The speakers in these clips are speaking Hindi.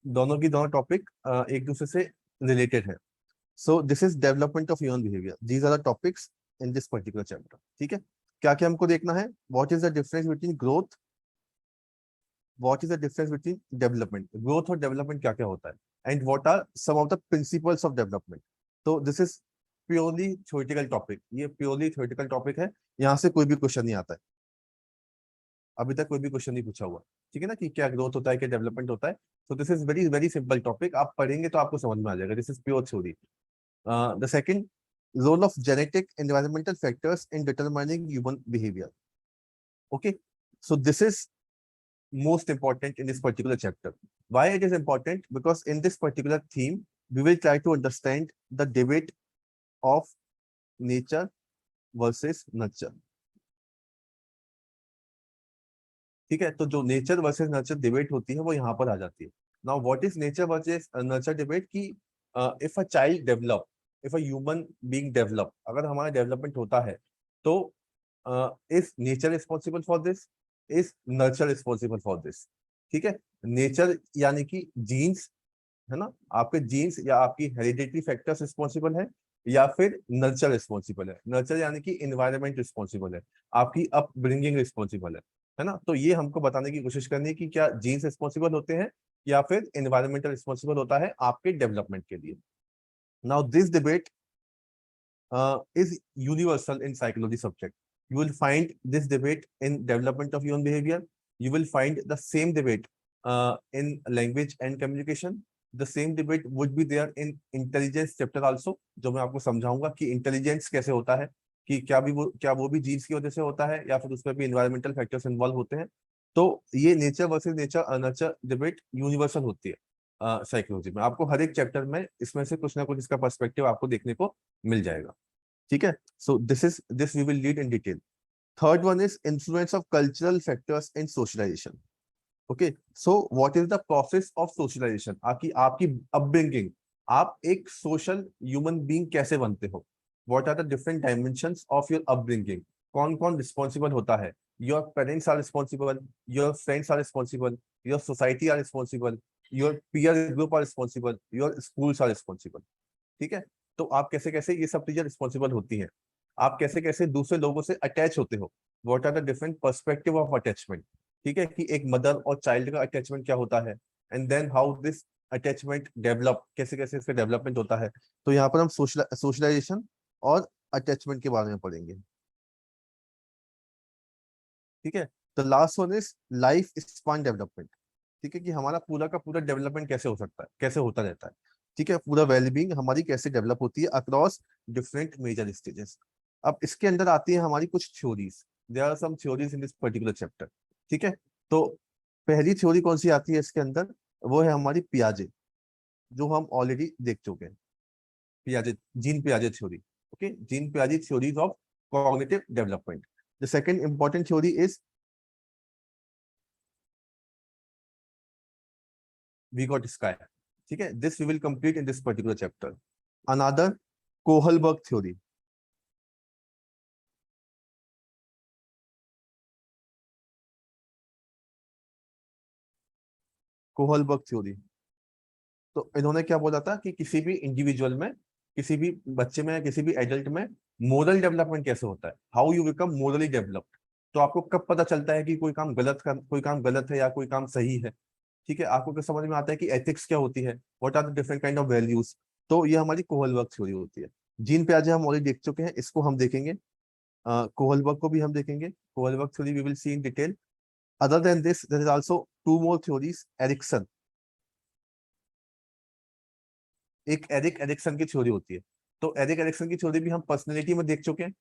दोनों टॉपिक एक दूसरे से रिलेटेड है। So this is development of human behaviour, these are the topics in this particular chapter. ठीक है, क्या क्या हमको देखना है, what is the difference between growth, what is the difference between development, growth और डेवलपमेंट क्या क्या होता है, and what are some of the principles of development. तो this is purely theoretical topic, ये प्योरली थ्योरेटिकल टॉपिक है, यहाँ से कोई भी क्वेश्चन नहीं आता है, अभी तक कोई भी क्वेश्चन नहीं पूछा हुआ। ठीक है ना, कि क्या ग्रोथ होता है, क्या डेवलपमेंट होता है। तो this is very very simple topic, आप पढ़ेंगे तो आपको समझ में आ जाएगा। This is pure theory. The second, role of genetic environmental factors in determining human behavior. Okay, so this is most important in this particular chapter. Why it is important? Because in this particular theme we will try to understand the debate of nature versus nurture. ठीक है, तो जो नेचर वर्सेस नर्चर डिबेट होती है वो यहाँ पर आ जाती है। Now what is nature versus nurture debate, कि if a child develop, if a human being develop, अगर हमारा डेवलपमेंट होता है तो is nature responsible for this, is nurture responsible for this. ठीक है, नेचर यानी कि जीन्स, है ना, आपके जीन्स या आपकी हेरिडिटरी फैक्टर्स रिस्पॉन्सिबल है, या फिर नर्चर रिस्पॉन्सिबल है। नर्चर यानी कि इन्वायरमेंट रिस्पॉन्सिबल है, आपकी अपब्रिंगिंग रिस्पॉन्सिबल है ना। तो ये हमको बताने की कोशिश करनी है कि क्या जीन्स रिस्पॉन्सिबल होते हैं या फिर इन्वायरमेंटल रिस्पॉन्सिबल होता है आपके डेवलपमेंट के लिए। Now this debate is universal in psychology subject. You will find this debate in development of human behavior. You will find the same debate in language and communication. The same debate would be there in intelligence chapter also, जो मैं आपको समझाऊंगा कि इंटेलिजेंस कैसे होता है, कि क्या वो भी जीन्स की वजह से होता है या फिर उसमें भी इन्वायरमेंटल फैक्टर्स इन्वॉल्व होते हैं। तो ये nature versus nature nurture debate universal होती है साइकोलॉजी में। आपको हर एक चैप्टर में इसमें से कुछ ना कुछ इसका पर्सपेक्टिव आपको देखने को मिल जाएगा। ठीक है, so this we will read in detail. Third one is influence of cultural factors in socialisation. Okay, so what is the process of socialisation, आपकी आपकी अपब्रिंगिंग, आप एक सोशल ह्यूमन बीइंग कैसे बनते हो, what are the different dimensions of your upbringing, कौन कौन रिस्पॉन्सिबल होता है, your parents are responsible, your friends are responsible, your society are responsible, your peer group are responsible, your schools are responsible. ठीक है, तो आप कैसे कैसे ये सब चीजें रिस्पॉन्सिबल होती हैं, आप कैसे कैसे दूसरे लोगों से अटैच होते हो, what are the different perspective of attachment. ठीक है, कि एक मदर और चाइल्ड का अटैचमेंट क्या होता है, and then how this attachment develop, कैसे कैसे इसका डेवलपमेंट होता है। तो यहाँ पर हम सोशलाइजेशन और अटैचमेंट के बारे में पढ़ेंगे। ठीक है, the last one is life span development. ठीक है, कि हमारा पूरा का पूरा डेवलपमेंट कैसे हो सकता है, कैसे होता रहता है। ठीक है, पूरा वेलबींग हमारी कैसे डेवलप होती है अक्रॉस डिफरेंट मेजर स्टेजेस। अब इसके अंदर आती है हमारी कुछ theories, there are some theories in this particular chapter. ठीक है, तो पहली थ्योरी कौन सी आती है इसके अंदर, वो है हमारी पियाजे, जो हम ऑलरेडी देख चुके हैं। पियाजे, जीन पियाजे theory. Okay, gene पियाजे theories of cognitive development. The second important theory is Vygotsky. ठीक है, this we will complete in this particular chapter. Another, Kohlberg theory. Kohlberg theory, तो इन्होंने क्या बोला था कि किसी भी इंडिविजुअल में, किसी भी बच्चे में, किसी भी एडल्ट में मोरल डेवलपमेंट कैसे होता है, how you become morally developed. तो आपको कब पता चलता है कि कोई काम गलत है या कोई काम सही है। ठीक है, आपको क्या समझ में आता है कि एथिक्स क्या होती है, what are the different kind of values. तो ये हमारी कोहलबर्ग थ्योरी होती है। जीन पियाजे हम ऑलरेडी देख चुके हैं, इसको हम देखेंगे। कोहलबर्ग को भी हम देखेंगे, Kohlberg theory we will see in detail. Other than this there is also two more theories, Erikson, एक एरिक एरिक्सन की थ्योरी होती है। तो एरिक एरिक्सन की थ्योरी भी हम पर्सनैलिटी में देख चुके हैं,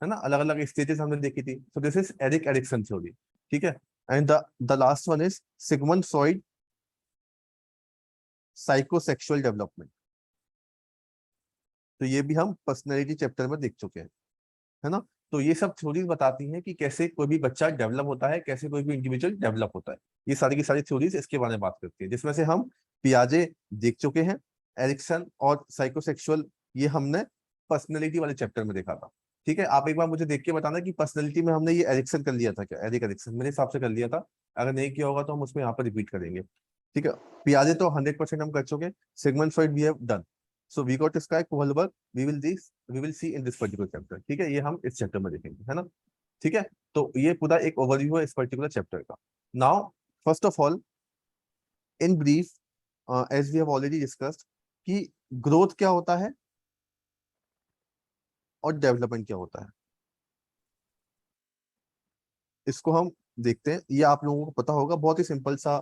है ना, अलग अलग स्टेजेस हमने देखी थी। सो this is Erik Erikson theory. ठीक है, and the last one is Sigmund Freud, psychosexual development. तो ये भी हम पर्सनैलिटी चैप्टर में देख चुके हैं, है ना। तो ये सब थ्योरीज बताती हैं कि कैसे कोई भी बच्चा डेवलप होता है, कैसे कोई भी इंडिविजुअल डेवलप होता है। ये सारी की सारी थ्योरीज इसके बारे में बात करती है, जिसमें से हम पियाजे देख चुके हैं, एरिक्सन और साइकोसेक्सुअल ये हमने पर्सनैलिटी वाले चैप्टर में देखा था। ठीक है, आप एक बार मुझे देख के बताना कि पर्सनैलिटी में हमने ये एरिक्सन कर लिया था क्या, एरिक एरिक्सन मेरे हिसाब से कर लिया था। अगर नहीं किया होगा तो हम उसमें यहाँ पर रिपीट करेंगे। ठीक है, पियाजे तो 100% हम कर चुके। Sigmund Freud we have done. So we got sky Kohlberg, we will see in this particular chapter. ठीक है, ये हम इस चैप्टर में देखेंगे, है ना। ठीक है, तो ये पूरा एक ओवरव्यू है इस पर्टिकुलर चैप्टर का। Now first of all, in brief, as we have already discussed कि ग्रोथ क्या होता है और डेवलपमेंट क्या होता है, इसको हम देखते हैं। ये आप लोगों को पता होगा, बहुत ही सिंपल सा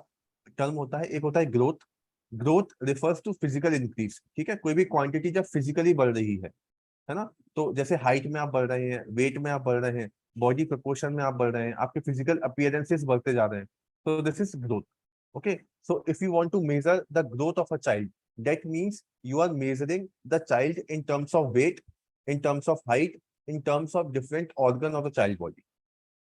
टर्म होता है। एक होता है growth. Growth refers to physical increase. ठीक है, कोई भी क्वांटिटी जब फिजिकली बढ़ रही है ना। तो जैसे हाइट में आप बढ़ रहे हैं, वेट में आप बढ़ रहे हैं, बॉडी प्रपोर्शन में आप बढ़ रहे हैं, आपके फिजिकल अपीयरेंसेस बढ़ते जा रहे हैं, तो this is growth. Okay, so if you want to measure the growth of a child, that means you are measuring the child in terms of weight, in terms of height, in terms of different organ of the child body.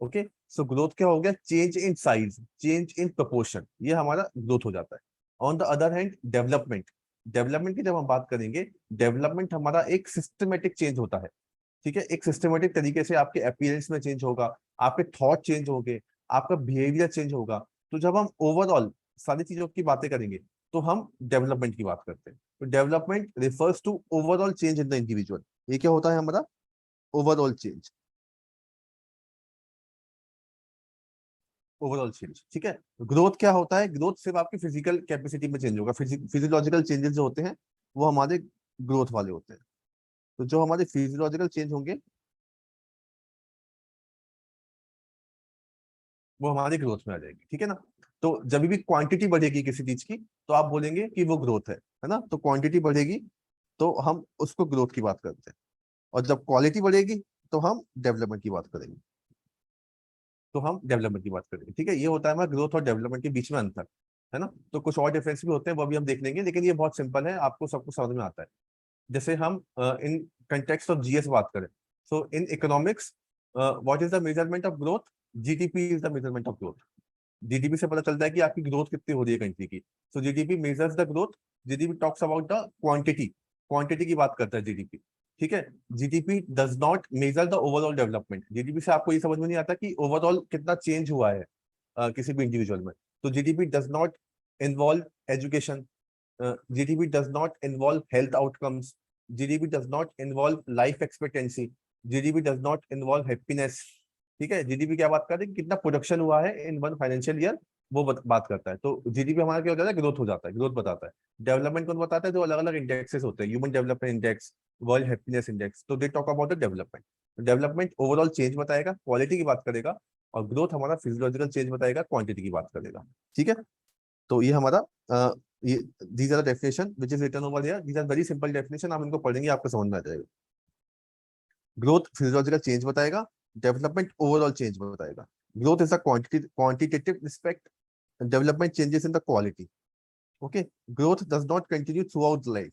Okay, so growth क्या हो गया, change in size, change in proportion, ये हमारा ग्रोथ हो जाता है। On the other hand development, development की जब हम बात करेंगे, डेवलपमेंट हमारा एक सिस्टमेटिक चेंज होता है। ठीक है, एक सिस्टमेटिक तरीके से आपके अपीयरेंस में चेंज होगा, आपके थॉट चेंज होंगे, आपका बिहेवियर चेंज होगा। तो जब हम ओवरऑल सारी चीजों की बातें करेंगे तो हम डेवलपमेंट की बात करते हैं। तो development refers to overall change in the individual. ये क्या होता है हमारा, ओवरऑल चेंज, ओवरऑल चेंज। ठीक है, ग्रोथ क्या होता है, ग्रोथ सिर्फ आपकी फिजिकल कैपेसिटी में चेंज होगा। फिजियोलॉजिकल चेंजेस जो होते हैं वो हमारे ग्रोथ वाले होते हैं। तो जो हमारे फिजियोलॉजिकल चेंज होंगे वो हमारी ग्रोथ में आ जाएगी। ठीक है ना। तो जब भी क्वांटिटी बढ़ेगी किसी चीज की तो आप बोलेंगे कि वो ग्रोथ है ना। तो क्वांटिटी बढ़ेगी तो हम उसको ग्रोथ की बात करते हैं, और जब क्वालिटी बढ़ेगी तो हम डेवलपमेंट की बात करेंगे। तो हम डेवलपमेंट की बात करेंगे। ठीक है, ये होता है हमारा ग्रोथ और डेवलपमेंट के बीच में अंतर, है ना। तो कुछ और डिफरेंस भी होते हैं, वो भी हम देख लेंगे, लेकिन ये बहुत सिंपल है, आपको सबको समझ में आता है। जैसे हम इन कंटेक्स्ट ऑफ जीएस बात करें, so in economics what is the measurement of growth, GDP is the measurement of growth. GDP से पता चलता है कि आपकी ग्रोथ कितनी हो रही है कंट्री की। So GDP measures the growth. GDP talks about the quantity, quantity की बात करता है जीडीपी। ठीक है, GDP does not measure the overall development. GDP से आपको ये समझ में नहीं आता कि ओवरऑल कितना चेंज हुआ है किसी भी इंडिविजुअल में। तो GDP does not involve education, GDP does not involve health outcomes, GDP does not involve life expectancy, GDP does not involve happiness। ठीक है, जीडीपी क्या बात कर रहे हैं, कितना प्रोडक्शन हुआ है इन वन फाइनेंशियल ईयर, वो बात करता है। तो जीडीपी हमारा क्या हो जाता है, ग्रोथ हो जाता है, ग्रोथ बताता है। डेवलपमेंट कौन बताता है, जो अलग अलग इंडेक्सेस होते हैं, human development index, world happiness index, तो they talk about the development. Development overall change बताएगा, क्वालिटी की बात करेगा, और ग्रोथ हमारा फिजियोलॉजिकल चेंज बताएगा, क्वांटिटी की बात करेगा। ठीक है, तो ये हमारा ये these are the definition which is written over here. These are very simple definition, आप इनको पढ़ेंगे आपको समझ में आ जाएगा। ग्रोथ फिजियोलॉजिकल चेंज बताएगा, डेवलपमेंट ओवरऑल चेंज बताएगा। Growth is the quantitative respect, development changes in the quality. Okay, growth does not continue throughout life,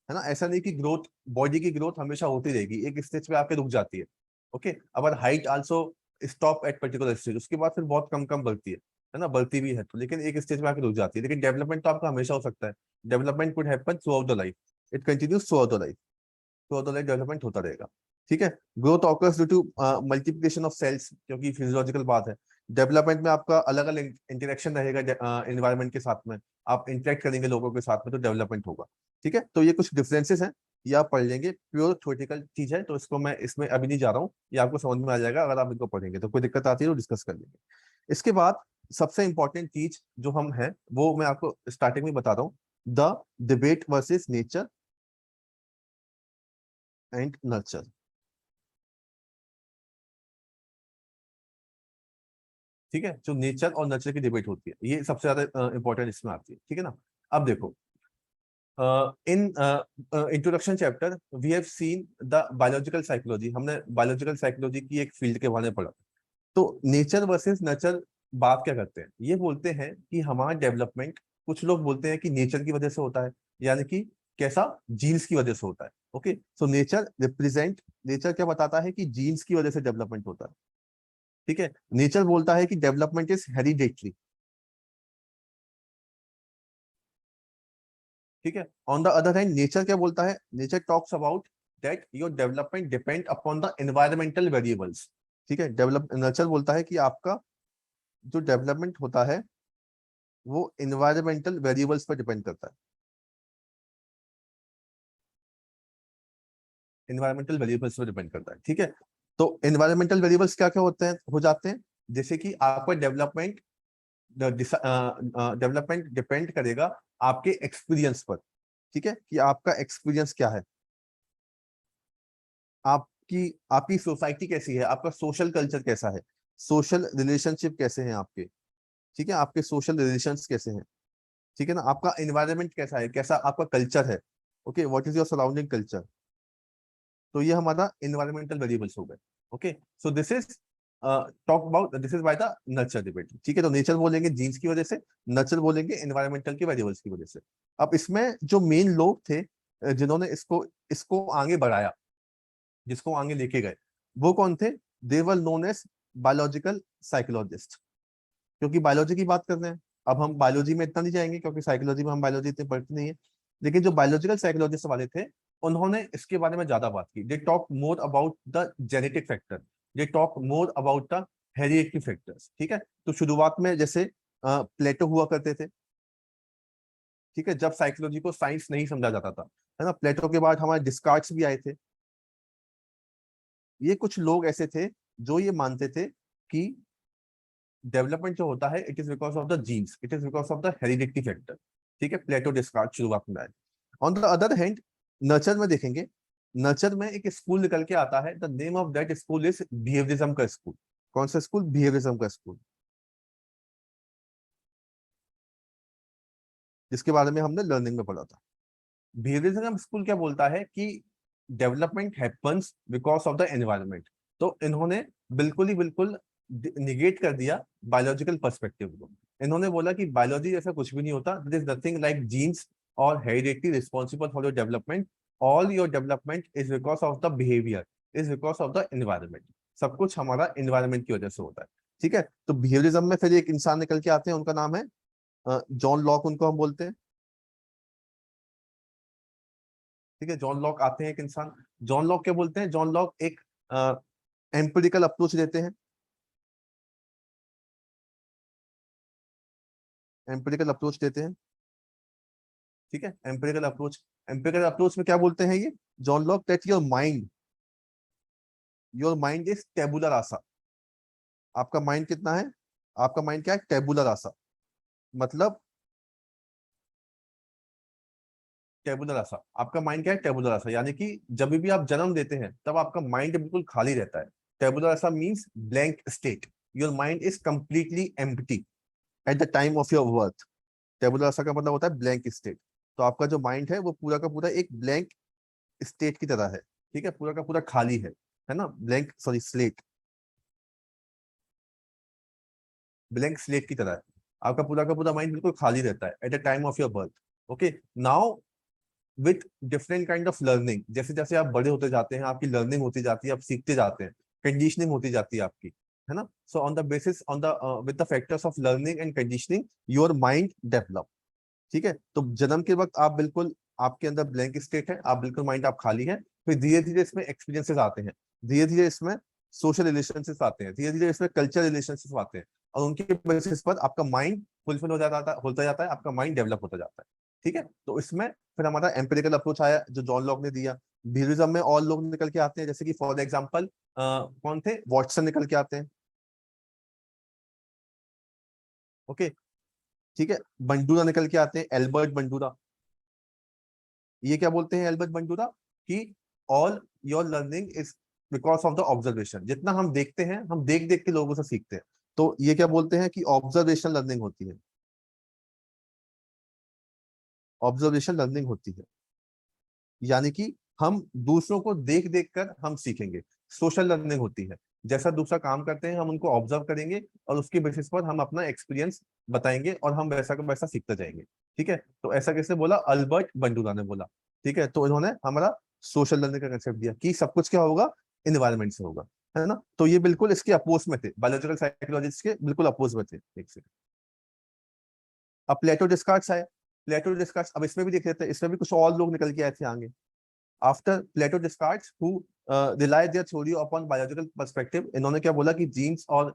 है ना। ऐसा नहीं कि ग्रोथ, बॉडी की ग्रोथ हमेशा होती रहेगी, एक स्टेज पे आके रुक जाती है। ओके, अगर height also stop at particular stage, उसके बाद फिर बहुत कम कम बढ़ती है ना, बढ़ती भी है तो, लेकिन एक स्टेज में आके रुक जाती है। लेकिन डेवलपमेंट तो आपका हमेशा हो सकता है। Development could happen throughout the life, it continues throughout the life, throughout the life development होता रहेगा। ठीक है, growth occurs due to multiplication of cells, क्योंकि फिजियोलॉजिकल बात है। डेवलपमेंट में आपका अलग अलग इंटरेक्शन रहेगा एनवायरमेंट के साथ में, आप इंटरेक्ट करेंगे लोगों के साथ में, तो डेवलपमेंट होगा। ठीक है, तो ये कुछ डिफरेंसेस हैं, ये आप पढ़ लेंगे, प्योर थ्योरेटिकल चीज है, तो इसको मैं इसमें अभी नहीं जा रहा हूँ, ये आपको समझ में आ जाएगा अगर आप इनको पढ़ेंगे। तो कोई दिक्कत आती है तो डिस्कस कर लेंगे। इसके बाद सबसे इंपॉर्टेंट चीज जो हम है वो मैं आपको स्टार्टिंग में बता रहा हूँ, the debate versus nature and nurture. ठीक है, जो नेचर और नर्चर की डिबेट होती है, ये सबसे ज्यादा इंपॉर्टेंट इसमें आती है। ठीक है ना। अब देखो, in introduction chapter we have seen the biological psychology, हमने बायोलॉजिकल साइकोलॉजी की एक फील्ड के बारे में पढ़ा। तो नेचर वर्सेस नर्चर बात क्या करते हैं, ये बोलते हैं कि हमारा डेवलपमेंट, कुछ लोग बोलते हैं कि नेचर की वजह से होता है, यानी कि कैसा, जीन्स की वजह से होता है। Okay, so nature represent, nature क्या बताता है कि जीन्स की वजह से डेवलपमेंट होता है। ठीक है, नेचर बोलता है कि डेवलपमेंट इज हेरिडेटरी। ठीक है, on the other hand nature क्या बोलता है, nature talks about that your development depend upon the environmental variables. ठीक है, डेवलप नर्चर बोलता है कि आपका जो डेवलपमेंट होता है वो एनवायरमेंटल वेरिएबल्स पर डिपेंड करता है। एनवायरमेंटल वेरिएबल्स पर डिपेंड करता है। ठीक है, तो एनवायरमेंटल वेरिएबल्स क्या क्या होते हैं, हो जाते हैं, जैसे कि आपका डेवलपमेंट डिपेंड करेगा आपके एक्सपीरियंस पर। ठीक है, कि आपका एक्सपीरियंस क्या है, आपकी आपकी सोसाइटी कैसी है, आपका सोशल कल्चर कैसा है, सोशल रिलेशनशिप कैसे हैं आपके। ठीक है, आपके सोशल रिलेशंस कैसे हैं। ठीक है ना, आपका एनवायरनमेंट कैसा है, कैसा आपका कल्चर है। Okay, what is your surrounding culture. तो ये हमारा एनवायरमेंटल वेरिएबल्स हो गए। Okay, so this is talk about, this is by the nurture debate. ठीक है, तो नेचर बोलेंगे जीन्स की वजह से, नर्चर बोलेंगे एनवायरमेंटल के वेरिएबल्स की वजह से। अब इसमें जो मेन लोग थे जिन्होंने इसको इसको आगे बढ़ाया, जिसको आगे लेके गए, वो कौन थे? They were known as biological psychologist. क्योंकि बायोलॉजी की बात कर रहे हैं, अब हम बायोलॉजी में इतना नहीं जाएंगे क्योंकि साइकोलॉजी में हम बायोलॉजी इतने पढ़ते नहीं है। लेकिन जो बायोलॉजिकल साइकोलॉजिस्ट वाले थे, उन्होंने इसके बारे में ज्यादा बात की। They talk more about the genetic factor, they talk more about the hereditary factors. ठीक है, तो शुरुआत में जैसे प्लेटो हुआ करते थे। ठीक है, जब साइकोलॉजी को साइंस नहीं समझा जाता था, है ना, प्लेटो के बाद हमारे डिस्कार्ड्स भी आए थे। ये कुछ लोग ऐसे थे जो ये मानते थे कि डेवलपमेंट जो होता है it is because of the genes, it is because of the hereditary factor. ठीक है, प्लेटो डिस्कार्ड शुरुआत में आए। On the other hand nurture में देखेंगे, नर्चर में एक स्कूल निकल के आता है, the name of that school is behaviourism का स्कूल। कौन सा स्कूल? बिहेवियरिज्म का स्कूल, जिसके बारे में हमने लर्निंग में पढ़ा था। बिहेवियरिज्म स्कूल क्या बोलता है कि development happens because of the environment. तो इन्होंने बिल्कुल ही बिल्कुल निगेट कर दिया बायोलॉजिकल पर्सपेक्टिव को। इन्होंने बोला कि बायोलॉजी जैसा कुछ भी नहीं होता, this is nothing like genes और heredity responsible for your development. All your development is because of the behaviour, is because of the environment. सब कुछ हमारा एनवायरनमेंट की वजह से होता है। ठीक है, तो बिहेवियरिज्म में फिर एक इंसान निकल के आते हैं, उनका नाम है जॉन लॉक, उनको हम बोलते हैं। ठीक है, जॉन लॉक आते हैं, एक इंसान। जॉन लॉक क्या बोलते हैं? जॉन लॉक एक एम्पिरिकल अप्रोच देते हैं। एम्पिरिकल अप्रोच देते हैं। ठीक है, एम्पिरिकल अप्रोच। एम्पिरिकल अप्रोच में क्या बोलते हैं ये John Locke? That your mind is tabular आसा। आपका माइंड कितना है? आपका माइंड क्या है? टेबुलर आसा। मतलब टेबुलर आसा, आपका माइंड क्या है? टेबुलर आसा, यानी कि जब भी आप जन्म देते हैं तब आपका माइंड बिल्कुल खाली रहता है। टेबुलर आसा means blank state. Your mind is completely empty at the time of your birth. Tabular आसा का मतलब होता है ब्लैंक स्टेट। तो आपका जो माइंड है वो पूरा का पूरा एक ब्लैंक स्टेट की तरह है। ठीक है, पूरा का पूरा खाली है ना, blank, sorry, slate, blank slate की तरह है। आपका पूरा का पूरा माइंड बिल्कुल खाली रहता है at the time of your birth. Okay, now with different kind of learning, जैसे जैसे आप बड़े होते जाते हैं आपकी लर्निंग होती जाती है, आप सीखते जाते हैं, कंडीशनिंग होती जाती है आपकी, है ना। सो on the basis, on the with the factors of learning and conditioning, your mind develop. ठीक है, तो जन्म के वक्त आप बिल्कुल, आपके अंदर ब्लैंक स्टेट है, आप बिल्कुल माइंड आप खाली है। फिर धीरे धीरे इसमें एक्सपीरियंसेस आते हैं, धीरे धीरे इसमें सोशल रिलेशनशिप्स आते हैं, धीरे धीरे इसमें कल्चर रिलेशनशिप्स आते हैं, और उनके बेसिस पर आपका माइंड फुलफिल होता जाता है, आपका माइंड डेवलप होता जाता है। ठीक है, तो इसमें फिर हमारा एम्पिरिकल अप्रोच आया जो जॉन लॉक ने दिया। बिहेवियरिज्म में और लोग निकल के आते हैं, जैसे कि फॉर एग्जाम्पल कौन थे? वॉटसन निकल के आते हैं। ओके, ठीक है, बंडूरा निकल के आते हैं, एल्बर्ट बंडूरा। ये क्या बोलते हैं एल्बर्ट बंडूरा? कि all your learning is because of the observation. जितना हम देखते हैं, हम देख देख के लोगों से सीखते हैं। तो ये क्या बोलते हैं कि ऑब्जर्वेशन लर्निंग होती है, ऑब्जर्वेशन लर्निंग होती है। यानी कि हम दूसरों को देख देख कर हम सीखेंगे। सोशल लर्निंग होती है, जैसा दूसरा काम करते हैं हम उनको ऑब्जर्व करेंगे और उसके बेसिस पर हम अपना एक्सपीरियंस बताएंगे और हम वैसा का वैसा सीखते जाएंगे। ठीक है, तो ऐसा कैसे बोला? अल्बर्ट बंडूरा ने बोला। ठीक है, तो इन्होंने हमारा सोशल लर्निंग का कंसेप्ट दिया कि सब कुछ क्या होगा? इन्वायरमेंट से होगा, है ना। तो ये बिल्कुल इसके अपोज में थे, बायोलॉजिकल साइकोलॉजिस्ट के बिल्कुल अपोज में थे। एक से अब प्लेटो डिस्कार्ड्स आए। प्लेटो डिस्कार्ड्स, अब इसमें भी देख लेते हैं, इसमें भी कुछ और लोग निकल के आए थे आगे। After Plato Descartes who rely their theory upon biological perspective, इन्होंने क्या बोला कि जीन्स और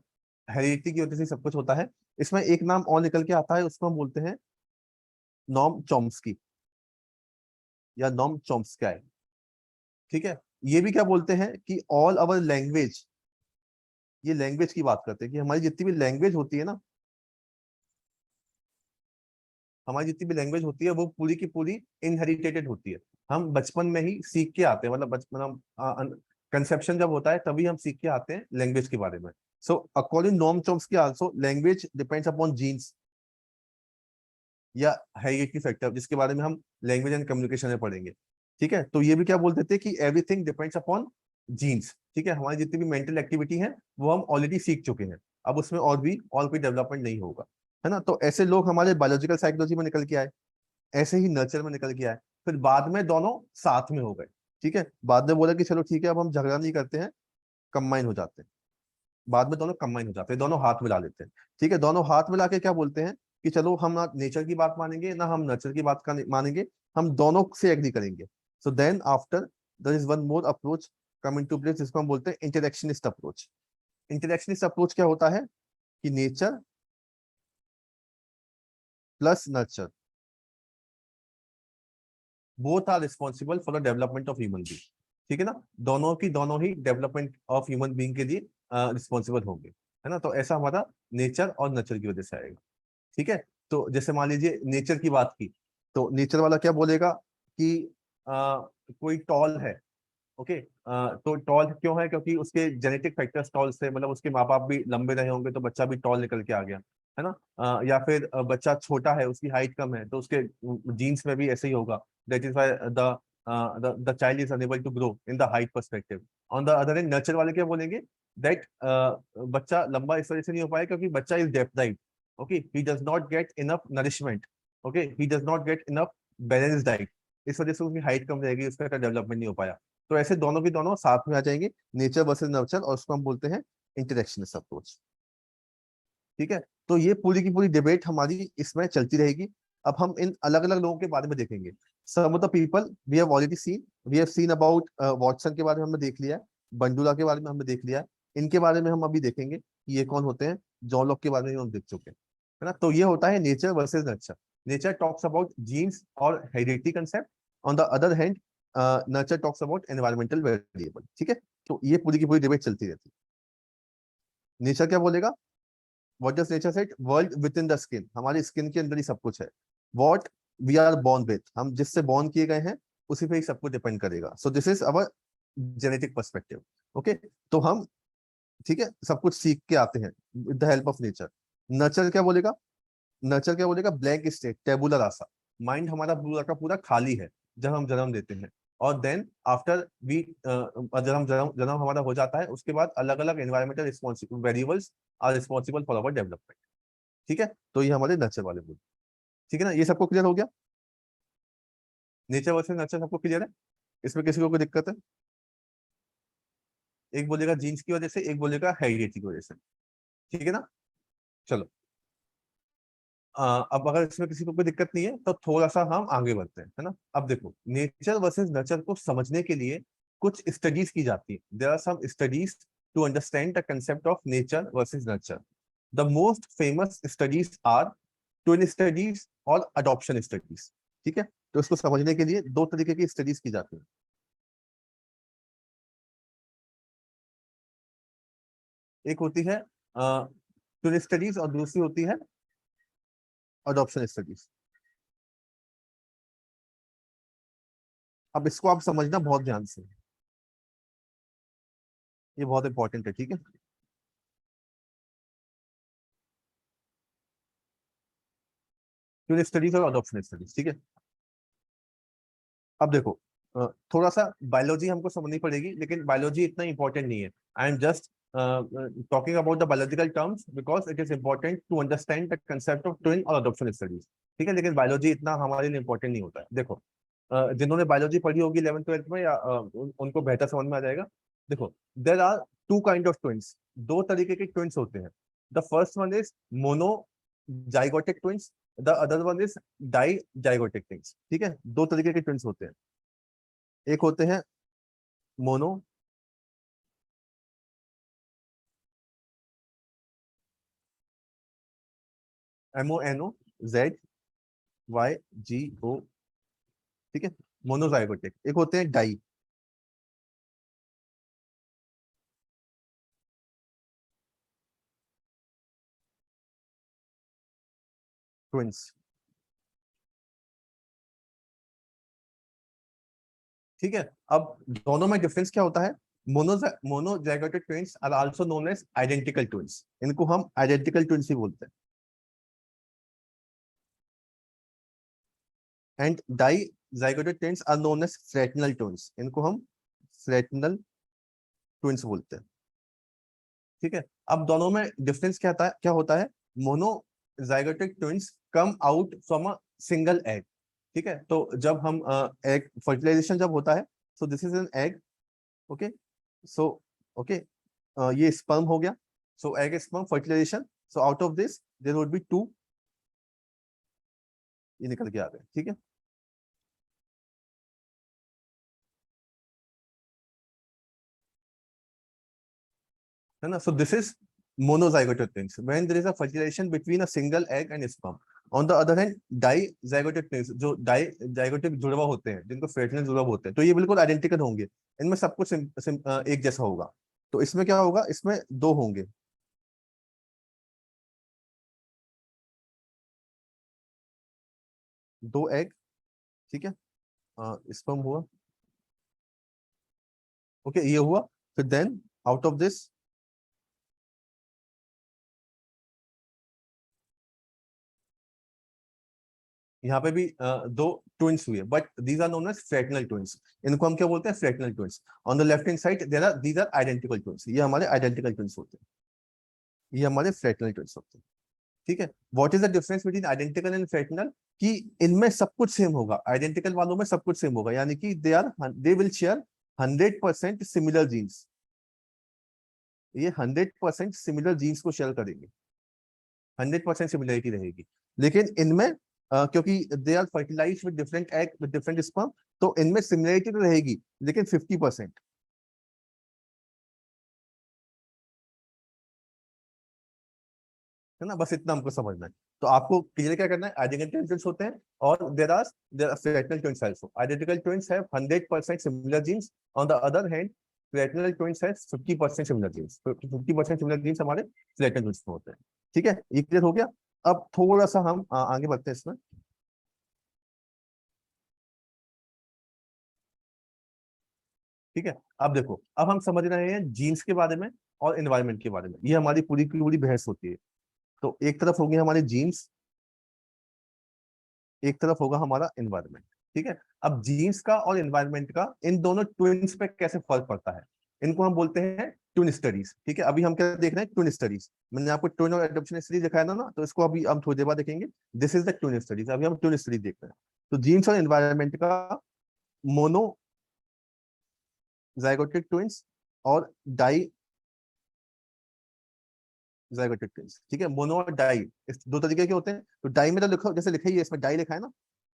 हेरिडिटी की वजह से सब कुछ होता है। इसमें एक नाम और निकल के आता है, उसको हम बोलते हैं नॉम चॉम्स्की या नॉम चॉम्स्काई। ठीक है, ये भी क्या बोलते हैं कि ऑल अवर लैंग्वेज, ये लैंग्वेज की बात करते हैं कि हमारी जितनी भी लैंग्वेज होती है ना, हमारी जितनी भी लैंग्वेज होती है वो पूरी की पूरी इनहेरिटेटेड होती है। हम बचपन में ही सीख के आते हैं, मतलब बचपन कंसेप्शन जब होता है तभी हम सीख के आते हैं लैंग्वेज के बारे में। So according Noam Chomsky also language depends upon genes या हेरिडिटी फैक्टर, जिसके बारे में हम लैंग्वेज एंड कम्युनिकेशन में पढ़ेंगे। ठीक है, तो ये भी क्या बोल देते हैं कि एवरीथिंग डिपेंड्स अपॉन जीन्स। ठीक है, हमारी जितनी भी मेंटल एक्टिविटी है वो हम ऑलरेडी सीख चुके हैं, अब उसमें और कोई डेवलपमेंट नहीं होगा, है ना। तो ऐसे लोग हमारे बायोलॉजिकल साइकोलॉजी में निकल के आए, ऐसे ही नर्चर में निकल के आए, फिर बाद में दोनों साथ में हो गए। ठीक है, बाद में बोला कि चलो ठीक है अब हम झगड़ा नहीं करते हैं, कंबाइन हो जाते हैं। बाद में दोनों कंबाइन हो जाते हैं, दोनों हाथ मिला लेते हैं। ठीक है, दोनों हाथ मिला के क्या बोलते हैं कि चलो हम ना नेचर की बात मानेंगे ना हम नर्चर की बात का मानेंगे, हम दोनों से एग्री करेंगे। So then after there is one more approach come into place, जिसको हम बोलते हैं इंटरेक्शनिस्ट अप्रोच। इंटरेक्शनिस्ट अप्रोच क्या होता है कि nature plus nurture both are responsible for the development of human being. ठीक है ना, दोनों की दोनों ही डेवलपमेंट ऑफ ह्यूमन बीइंग के लिए रिस्पॉन्सिबल होंगे, है ना। तो ऐसा हमारा नेचर और नर्चर की वजह से आएगा। ठीक है, तो जैसे मान लीजिए नेचर की बात की, तो नेचर वाला क्या बोलेगा कि कोई टॉल है। ओके, तो टॉल क्यों है, क्योंकि उसके जेनेटिक फैक्टर्स टॉल से, मतलब उसके माँ बाप भी लंबे रहे होंगे तो बच्चा भी टॉल निकल के आ गया, है ना। या फिर बच्चा छोटा है, उसकी हाइट कम है, तो उसके जीन्स में भी ऐसे ही होगा। That is why the child is unable to grow in the height perspective. On the other end nurture वाले क्या बोलेंगे, दैट बच्चा लंबा इस वजह से नहीं हो पाया क्योंकि बच्चा is deprived. Okay, he does not get enough nourishment. Okay, he does not get enough balance diet, इस वजह से उसकी हाइट कम रहेगी, उसका डेवलपमेंट नहीं हो पाया। तो ऐसे दोनों के दोनों साथ में आ जाएंगे, नेचर वर्सेस नर्चर, और उसको हम बोलते हैं इंटरेक्शनिस्ट अप्रोच। ठीक है, तो ये पूरी की पूरी डिबेट हमारी इसमें चलती रहेगी। अब हम इन अलग अलग लोगों के बारे में देखेंगे। Some of the people we have already seen, we have seen about Watson के बारे में हमने देख लिया है, बंडूरा के बारे में हमने देख लिया है, इनके बारे में हम अभी देखेंगे कि ये कौन होते हैं। जॉन लॉक के बारे में हम देख चुके हैं, है ना। तो ये होता है nature versus nurture. Nature talks about genes और heredity concept, on the other hand nurture talks about environmental variable. ठीक है, तो ये पूरी की पूरी डिबेट चलती रहती है। नेचर क्या बोलेगा, what does nature said, world within the skin, हमारी स्किन के अंदर ही सब कुछ है। What we are born with, हम जिससे बोर्न किए गए हैं उसी पे ही सब कुछ डिपेंड करेगा। सो this is our genetic perspective. Okay, तो हम, ठीक है, सब कुछ सीख के आते हैं with the help of nature. Nurture क्या बोलेगा, नर्चर क्या बोलेगा, ब्लैंक स्टेट, टेबुलर रासा, माइंड हमारा पूरा का पूरा खाली है जब हम जन्म लेते हैं। और देन आफ्टर वी जब हम जन्म जन्म हमारा हो जाता है, उसके बाद अलग अलग environmental variables are responsible for our development. ठीक है, तो ये हमारे नर्चर वाले बोल। ठीक है ना, ये सबको क्लियर हो गया। नेचर वर्सेस नर्चर सबको क्लियर है, इसमें किसी को कोई दिक्कत है? एक बोलेगा जीन्स की वजह से, एक बोलेगा हेरिडिटी की वजह से। ठीक है ना, चलो। अब अगर इसमें किसी को कोई दिक्कत नहीं है तो थोड़ा सा हम आगे बढ़ते हैं, है ना। अब देखो, नेचर वर्सेस नर्चर को समझने के लिए कुछ स्टडीज की जाती है। There are some studies to understand the concept of nature versus nurture. The most famous studies are twin studies और अडॉप्शन स्टडीज। ठीक है, तो इसको समझने के लिए दो तरीके की स्टडीज की जाती है। एक होती है ट्विन स्टडीज और दूसरी होती है अडॉप्शन स्टडीज। अब इसको आप समझना बहुत ध्यान से, ये बहुत इंपॉर्टेंट है। ठीक है, ट्विन स्टडीज और अडॉप्शन स्टडीज। ठीक है, अब देखो, थोड़ा सा बायोलॉजी हमको समझनी पड़ेगी, लेकिन बायोलॉजी इतना इंपॉर्टेंट नहीं है। I am just talking about the biological terms because it is important to understand the concept of twin और अडॉप्शन स्टडीज। ठीक है, लेकिन बायोलॉजी इतना हमारे लिए इंपॉर्टेंट नहीं होता है। देखो, जिन्होंने बायोलॉजी पढ़ी होगी 11th 12th में, या उनको बेहतर समझ में आ जाएगा। देखो, there are two kind of twins, दो तरीके के ट्विंस होते हैं। The first one is monozygotic twins, the other one is dizygotic twins. ठीक है, दो तरीके के ट्विंस होते हैं। एक होते हैं मोनो, MONO, ZYGO, ठीक है, मोनोजाइगोटिक। एक होते हैं डाई, ट्विंस, ठीक है। अब दोनों में डिफरेंस क्या होता है? Monozygotic twins are also known as identical twins, इनको हम आइडेंटिकल ट्विंस ही बोलते हैं। And dizygotic twins are known as fractional twins, इनको हम फ्रैक्शनल ट्विंस बोलते हैं, ठीक है। अब दोनों में डिफरेंस क्या होता है? Monozygotic twins come out from a single egg, ठीक है। तो जब हम एग फर्टिलाइजेशन जब होता है, so this is an egg, okay, so okay, ये स्पर्म हो गया, so egg sperm fertilization, so out of this there would be two, ये निकल के आ गए, ठीक है ना। So this is monozygotic twins when there is a fertilization between a single egg and sperm. On the other hand, dizygotic twins, जो dizygotic जुड़वा होते हैं, जिनको फ्रैक्शनल जुड़वा होते हैं, तो ये बिल्कुल आइडेंटिकल होंगे, इनमें सब कुछ एक जैसा होगा। तो इसमें क्या होगा? इसमें दो होंगे, दो एग, ठीक है, स्पर्म हुआ, ओके, ये हुआ, फिर देन आउट ऑफ दिस यहाँ पे भी दो ट्विंस हुए, but these are known as fractional twins, इनको हम क्या बोलते हैं? Fractional twins. On the left hand side there are these are identical twins, ये हमारे आइडेंटिकल ट्विंस होते हैं, ये हमारे फ्रैक्शनल ट्विंस होते हैं, ठीक है। What is the difference between identical and fractional? कि इनमें सब कुछ सेम होगा, आइडेंटिकल वालों में सब कुछ सेम होगा, यानी कि they will share 100% similar genes, ये 100% सिमिलर जीन्स को शेयर करेंगे, 100% सिमिलरिटी रहेगी। लेकिन इनमें क्योंकि they are fertilize with different egg with different sperm, तो इनमें सिमिलरिटी तो रहेगी, लेकिन 50%, है ना। बस इतना हमको समझना है। तो आपको क्लियर क्या करना है? आइडेंटिकल ट्विंस होते हैं और there are fractional twins also. Identical twins have 100% similar genes, on the other hand fractional twins have 50% similar genes, 50% similar genes हमारे फ्रैक्शनल ट्विंस में होते हैं, ठीक है। ये क्लियर हो गया। अब थोड़ा सा हम आगे बढ़ते हैं इसमें, ठीक है। अब देखो, अब हम समझ रहे हैं जीन्स के बारे में और एनवायरनमेंट के बारे में, ये हमारी पूरी की पूरी बहस होती है। तो एक तरफ होंगे हमारे जीन्स, एक तरफ होगा हमारा एनवायरनमेंट, ठीक है। अब जीन्स का और एनवायरनमेंट का इन दोनों ट्विन्स पे कैसे फर्क पड़ता है, इनको हम बोलते हैं ट्विन स्टडीज, ठीक है। अभी हम क्या देख रहे हैं? Twin studies. मैंने आपको ट्विन और एडॉप्शन स्टडीज दिखाया था ना, तो इसको अभी हम थोड़ी देर बाद देखेंगे। This is the twin studies, अभी हम ट्विन स्टडीज देख रहे हैं। तो जीन्स और एनवायरनमेंट का मोनो जाइगोटिक ट्विंस और डाई जाइगोटिक ट्विंस, ठीक है। मोनो और डाई इस दो तरीके के होते हैं। तो डाई में तो लिखो, जैसे लिखा ही है इसमें, डाई लिखा है ना,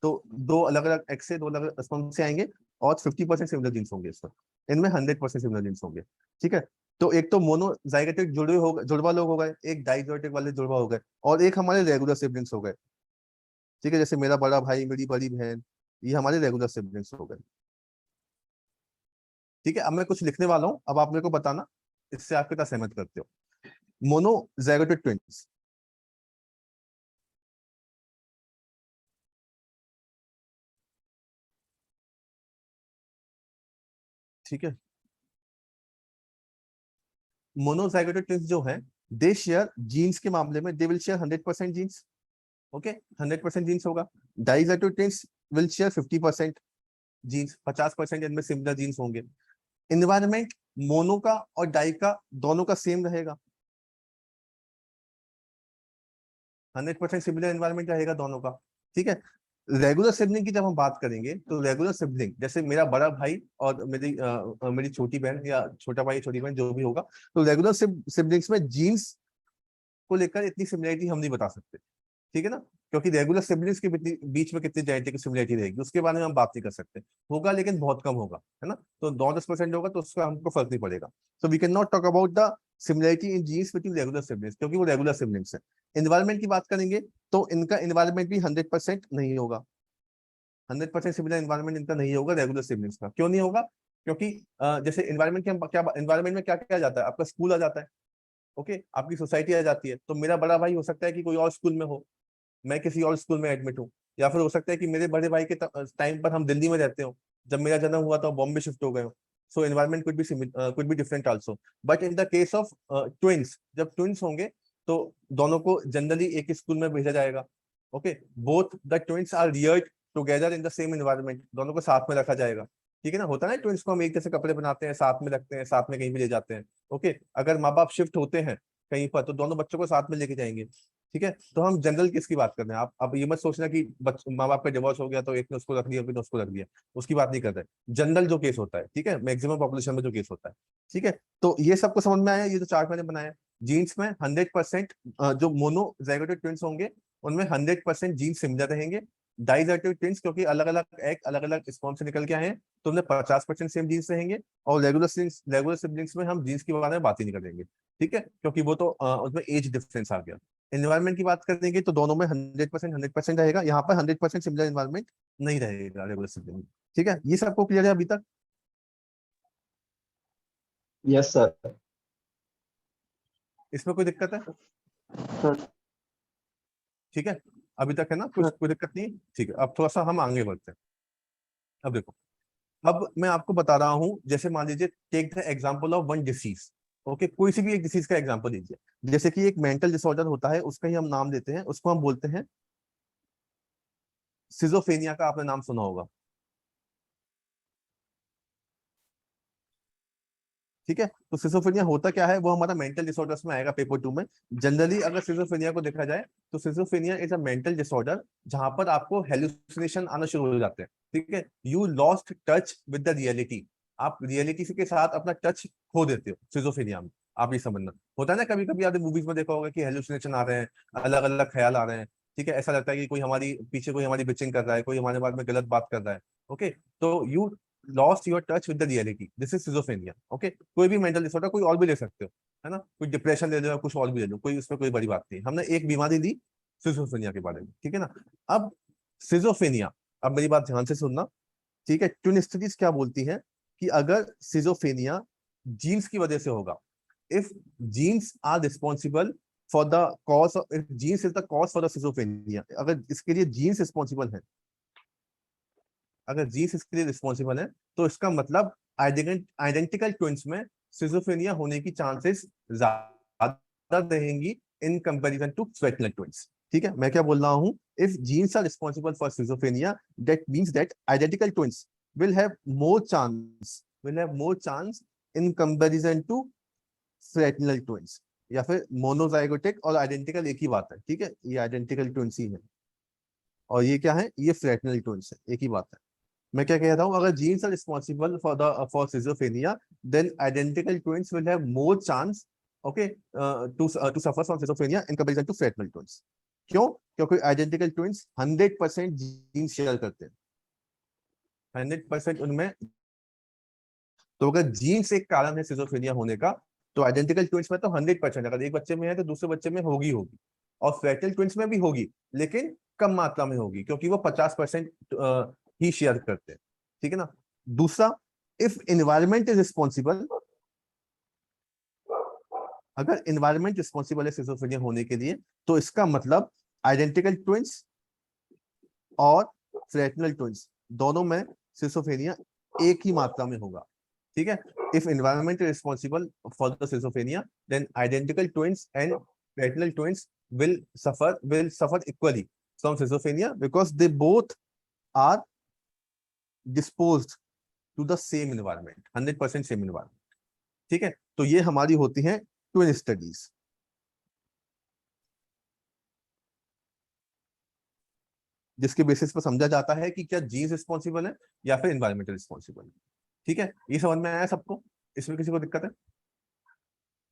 तो दो अलग अलग एक्स से, दो अलग अलग स्पर्म से आएंगे, और 50% सिमिलर जीन्स होंगे इसमें, इनमें 100% सिमिलर जीन्स होंगे, ठीक है। तो एक तो मोनो जाइगोटिक जुड़े हो गए, जुड़वा लोग हो गए, एक डाइजोटिक वाले जुड़वा हो गए, और एक हमारे रेगुलर सिबलिंग्स हो गए, ठीक है। जैसे मेरा बड़ा भाई, मेरी बड़ी बहन, ये हमारे रेगुलर सिबलिंग्स हो गए, ठीक है। अब मैं कुछ लिखने वाला हूँ, अब आप मेरे को बताना इससे आप कितना सहमत करते हो। मोनो जाइगोटिक ट्विंस, ठीक है। मोनोजाइगोटिक ट्विंस जो है, दे शेयर जीन्स के मामले में they will share 100% genes, okay, 100% genes होगा। Dizygotic twins will share 50% genes, 50% इनमें सिमिलर जीन्स होंगे। इन्वायरमेंट मोनो का और डाई का दोनों का सेम रहेगा, 100% सिमिलर एनवायरमेंट रहेगा दोनों का, ठीक है। रेगुलर सिबलिंग की जब हम बात करेंगे, तो रेगुलर सिबलिंग जैसे मेरा बड़ा भाई और मेरी छोटी बहन या छोटा भाई छोटी बहन जो भी होगा, तो रेगुलर सिबलिंग्स में जीन्स को लेकर इतनी सिमिलरिटी हम नहीं बता सकते, ठीक है ना। क्योंकि रेगुलर सिबलिंग्स के बीच में कितनी जेनेटिक सिमिलरिटी रहेगी उसके बारे में हम बात नहीं कर सकते, होगा लेकिन बहुत कम होगा, है ना। तो 9-10% होगा तो उसका हमको फर्क नहीं पड़ेगा। So we can not talk about the similarity in genes between regular siblings, क्योंकि वो रेगुलर सिबलिंग्स है। एनवायरमेंट की बात करेंगे तो इनका एनवायरमेंट भी 100% नहीं होगा, 100% सिमिलर एनवायरमेंट इनका नहीं होगा रेगुलर सिबलिंग्स का। क्यों नहीं होगा? क्योंकि जैसे एनवायरमेंट के हम क्या एनवायरमेंट में क्या क्या जाता है, आपका स्कूल आ जाता है, ओके, आपकी सोसाइटी आ जाती है, तो मेरा बड़ा भाई हो सकता है कि कोई और स्कूल में हो, मैं किसी और स्कूल में एडमिट हूँ, या फिर हो सकता है कि मेरे बड़े भाई के टाइम पर हम दिल्ली में रहते हो, जब मेरा जन्म हुआ तो बॉम्बे शिफ्ट हो गए हो। सो environment could be different also. But in the case of twins, जब ट्विंस होंगे तो दोनों को जनरली एक ही स्कूल में भेजा जाएगा, okay. Both the twins are reared together in the same environment, दोनों को साथ में रखा जाएगा, ठीक है ना। होता है ना ट्विंस को हम एक जैसे कपड़े बनाते हैं, साथ में रखते हैं, साथ में कहीं भी ले जाते हैं, ओके। अगर माँ बाप शिफ्ट होते हैं कहीं पर तो दोनों बच्चों को साथ में लेके जाएंगे, ठीक है। तो हम जनरल केस की बात कर रहे हैं, आप अब ये मत सोचना कि माँ बाप का डिवोर्स हो गया तो एक ने उसको रख दिया फिर उसको रख दिया, उसकी बात नहीं कर रहे। जनरल जो केस होता है, ठीक है, मैक्सिमम पॉपुलेशन में जो केस होता है, ठीक है। तो ये सबको समझ में आया, ये जो चार्ट मैंने बनाया। जीन्स में 100% जो मोनोजाइगोटिक ट्विंस होंगे उनमें 100% जीन सिमिलर रहेंगे। डाइजाइगोटिक ट्विंस क्योंकि अलग अलग एग अलग अलग स्पर्म से निकल के आए हैं तो उनमें 50% सेम जीन्स रहेंगे। और रेगुलर सिबलिंग्स में हम जीन्स के बारे में बात ही नहीं करेंगे, ठीक है, क्योंकि वो तो उसमें एज डिफरेंस आ गया। एनवायरमेंट की बात करेंगे तो दोनों में 100% रहेगा, यहाँ पर 100% सिमिलर एनवायरमेंट नहीं रहेगा रेगुलर सिबलिंग में, ठीक है। ये सबको क्लियर है अभी तक? Yes sir. इसमें कोई दिक्कत है? सर ठीक है, अभी तक है ना, कुछ सर कोई दिक्कत नहीं है? ठीक है, अब थोड़ा सा हम आगे बढ़ते हैं। अब देखो, अब मैं आपको बता रहा हूं, जैसे मान लीजिए take the example of one disease, okay, कोई सी भी एक डिसीज का एग्जांपल लीजिए। जैसे कि एक मेंटल डिसऑर्डर होता है, उसका ही हम नाम देते हैं, उसको हम बोलते हैं सिजोफेनिया, का आपने नाम सुना होगा, ठीक है। तो सिजोफ्रेनिया होता क्या है, वो हमारा मेंटल डिसऑर्डर्स में आएगा पेपर 2 में। जनरली अगर सिजोफ्रेनिया को देखा जाए तो schizophrenia is a mental disorder जहां पर आपको हेलुसिनेशन आना शुरू हो जाते हैं, ठीक है। You lost touch with the reality, आप रियलिटी के साथ अपना टच खो देते हो सिजोफ्रेनिया में। आप ये समझना, होता है ना, कभी कभी आपने मूवीज में देखा होगा कि हेलुसिनेशन आ रहे हैं, अलग अलग ख्याल आ रहे हैं, ठीक है, ऐसा लगता है कि कोई हमारी पीछे कोई हमारी बिचिंग कर रहा है, कोई हमारे बारे में गलत बात कर रहा है, ओके। तो you lost your touch with the reality, this is schizophrenia, okay. कोई भी मेंटल डिसऑर्डर कोई और भी ले सकते हो, है ना, कोई डिप्रेशन ले लो, कुछ और भी ले लो, कोई उसमें कोई बड़ी बात नहीं। हमने एक बीमारी ली सिजोफ्रेनिया के बारे में, ठीक है ना। अब सिजोफ्रेनिया, अब मेरी बात ध्यान से सुनना, ठीक है। ट्विन स्टडीज क्या बोलती है कि अगर सिजोफ्रेनिया जीन्स की वजह से होगा, if genes are responsible for the cause, if genes is the cause for the schizophrenia, अगर इसके लिए जीन्स रिस्पॉन्सिबल है, अगर जीन्स इसके लिए रिस्पॉन्सिबल है, तो इसका मतलब आइडेंटिकल ट्विंस में सिजोफ्रेनिया होने की चांसेस ज्यादा रहेंगी in comparison to fractional twins, ठीक है। मैं क्या बोल रहा हूं, if genes are responsible for schizophrenia, that means that identical twins will have more chance will have more chance in comparison to fraternal twins, या फिर मोनोजाइगोटिक और आइडेंटिकल एक ही बात है, ठीक है, ये आइडेंटिकल ट्विंस ही है और ये क्या है, ये फ्रैक्शनल ट्विंस है, एक ही बात है। मैं क्या कह रहा हूँ, अगर genes are responsible for the for schizophrenia, then identical twins will have more chance, okay, to suffer from schizophrenia in comparison to fractional twins. क्यों? क्योंकि आइडेंटिकल ट्विंस 100% जीन शेयर करते हैं, 100% उनमें। तो अगर जीन्स एक कारण है सिजोफ्रेनिया होने का, तो आइडेंटिकल ट्विंस में तो 100%, अगर एक बच्चे में है तो दूसरे बच्चे में होगी होगी, और फ्रैक्टल ट्विंस में भी होगी, लेकिन कम मात्रा में होगी क्योंकि वो 50% ही शेयर करते हैं, ठीक है ना। दूसरा, इफ एनवायरमेंट इज रिस्पॉन्सिबल, अगर एनवायरमेंट रिस्पॉन्सिबल है सिजोफ्रेनिया होने के लिए, तो इसका मतलब आइडेंटिकल ट्विंस और फ्रैक्शनल ट्विंस दोनों में सिजोफ्रेनिया एक ही मात्रा में होगा, ठीक है। If environment is responsible for the schizophrenia, then identical twins and fractional twins will suffer equally from schizophrenia because they both are disposed to the same environment, 100% same environment, ठीक है। तो ये हमारी होती है ट्विन स्टडीज, जिसके बेसिस पर समझा जाता है कि क्या जीन्स रिस्पॉन्सिबल है या फिर एनवायरमेंटल रिस्पॉन्सिबल है, ठीक है। ये समझ में आया सबको? इसमें किसी को दिक्कत है?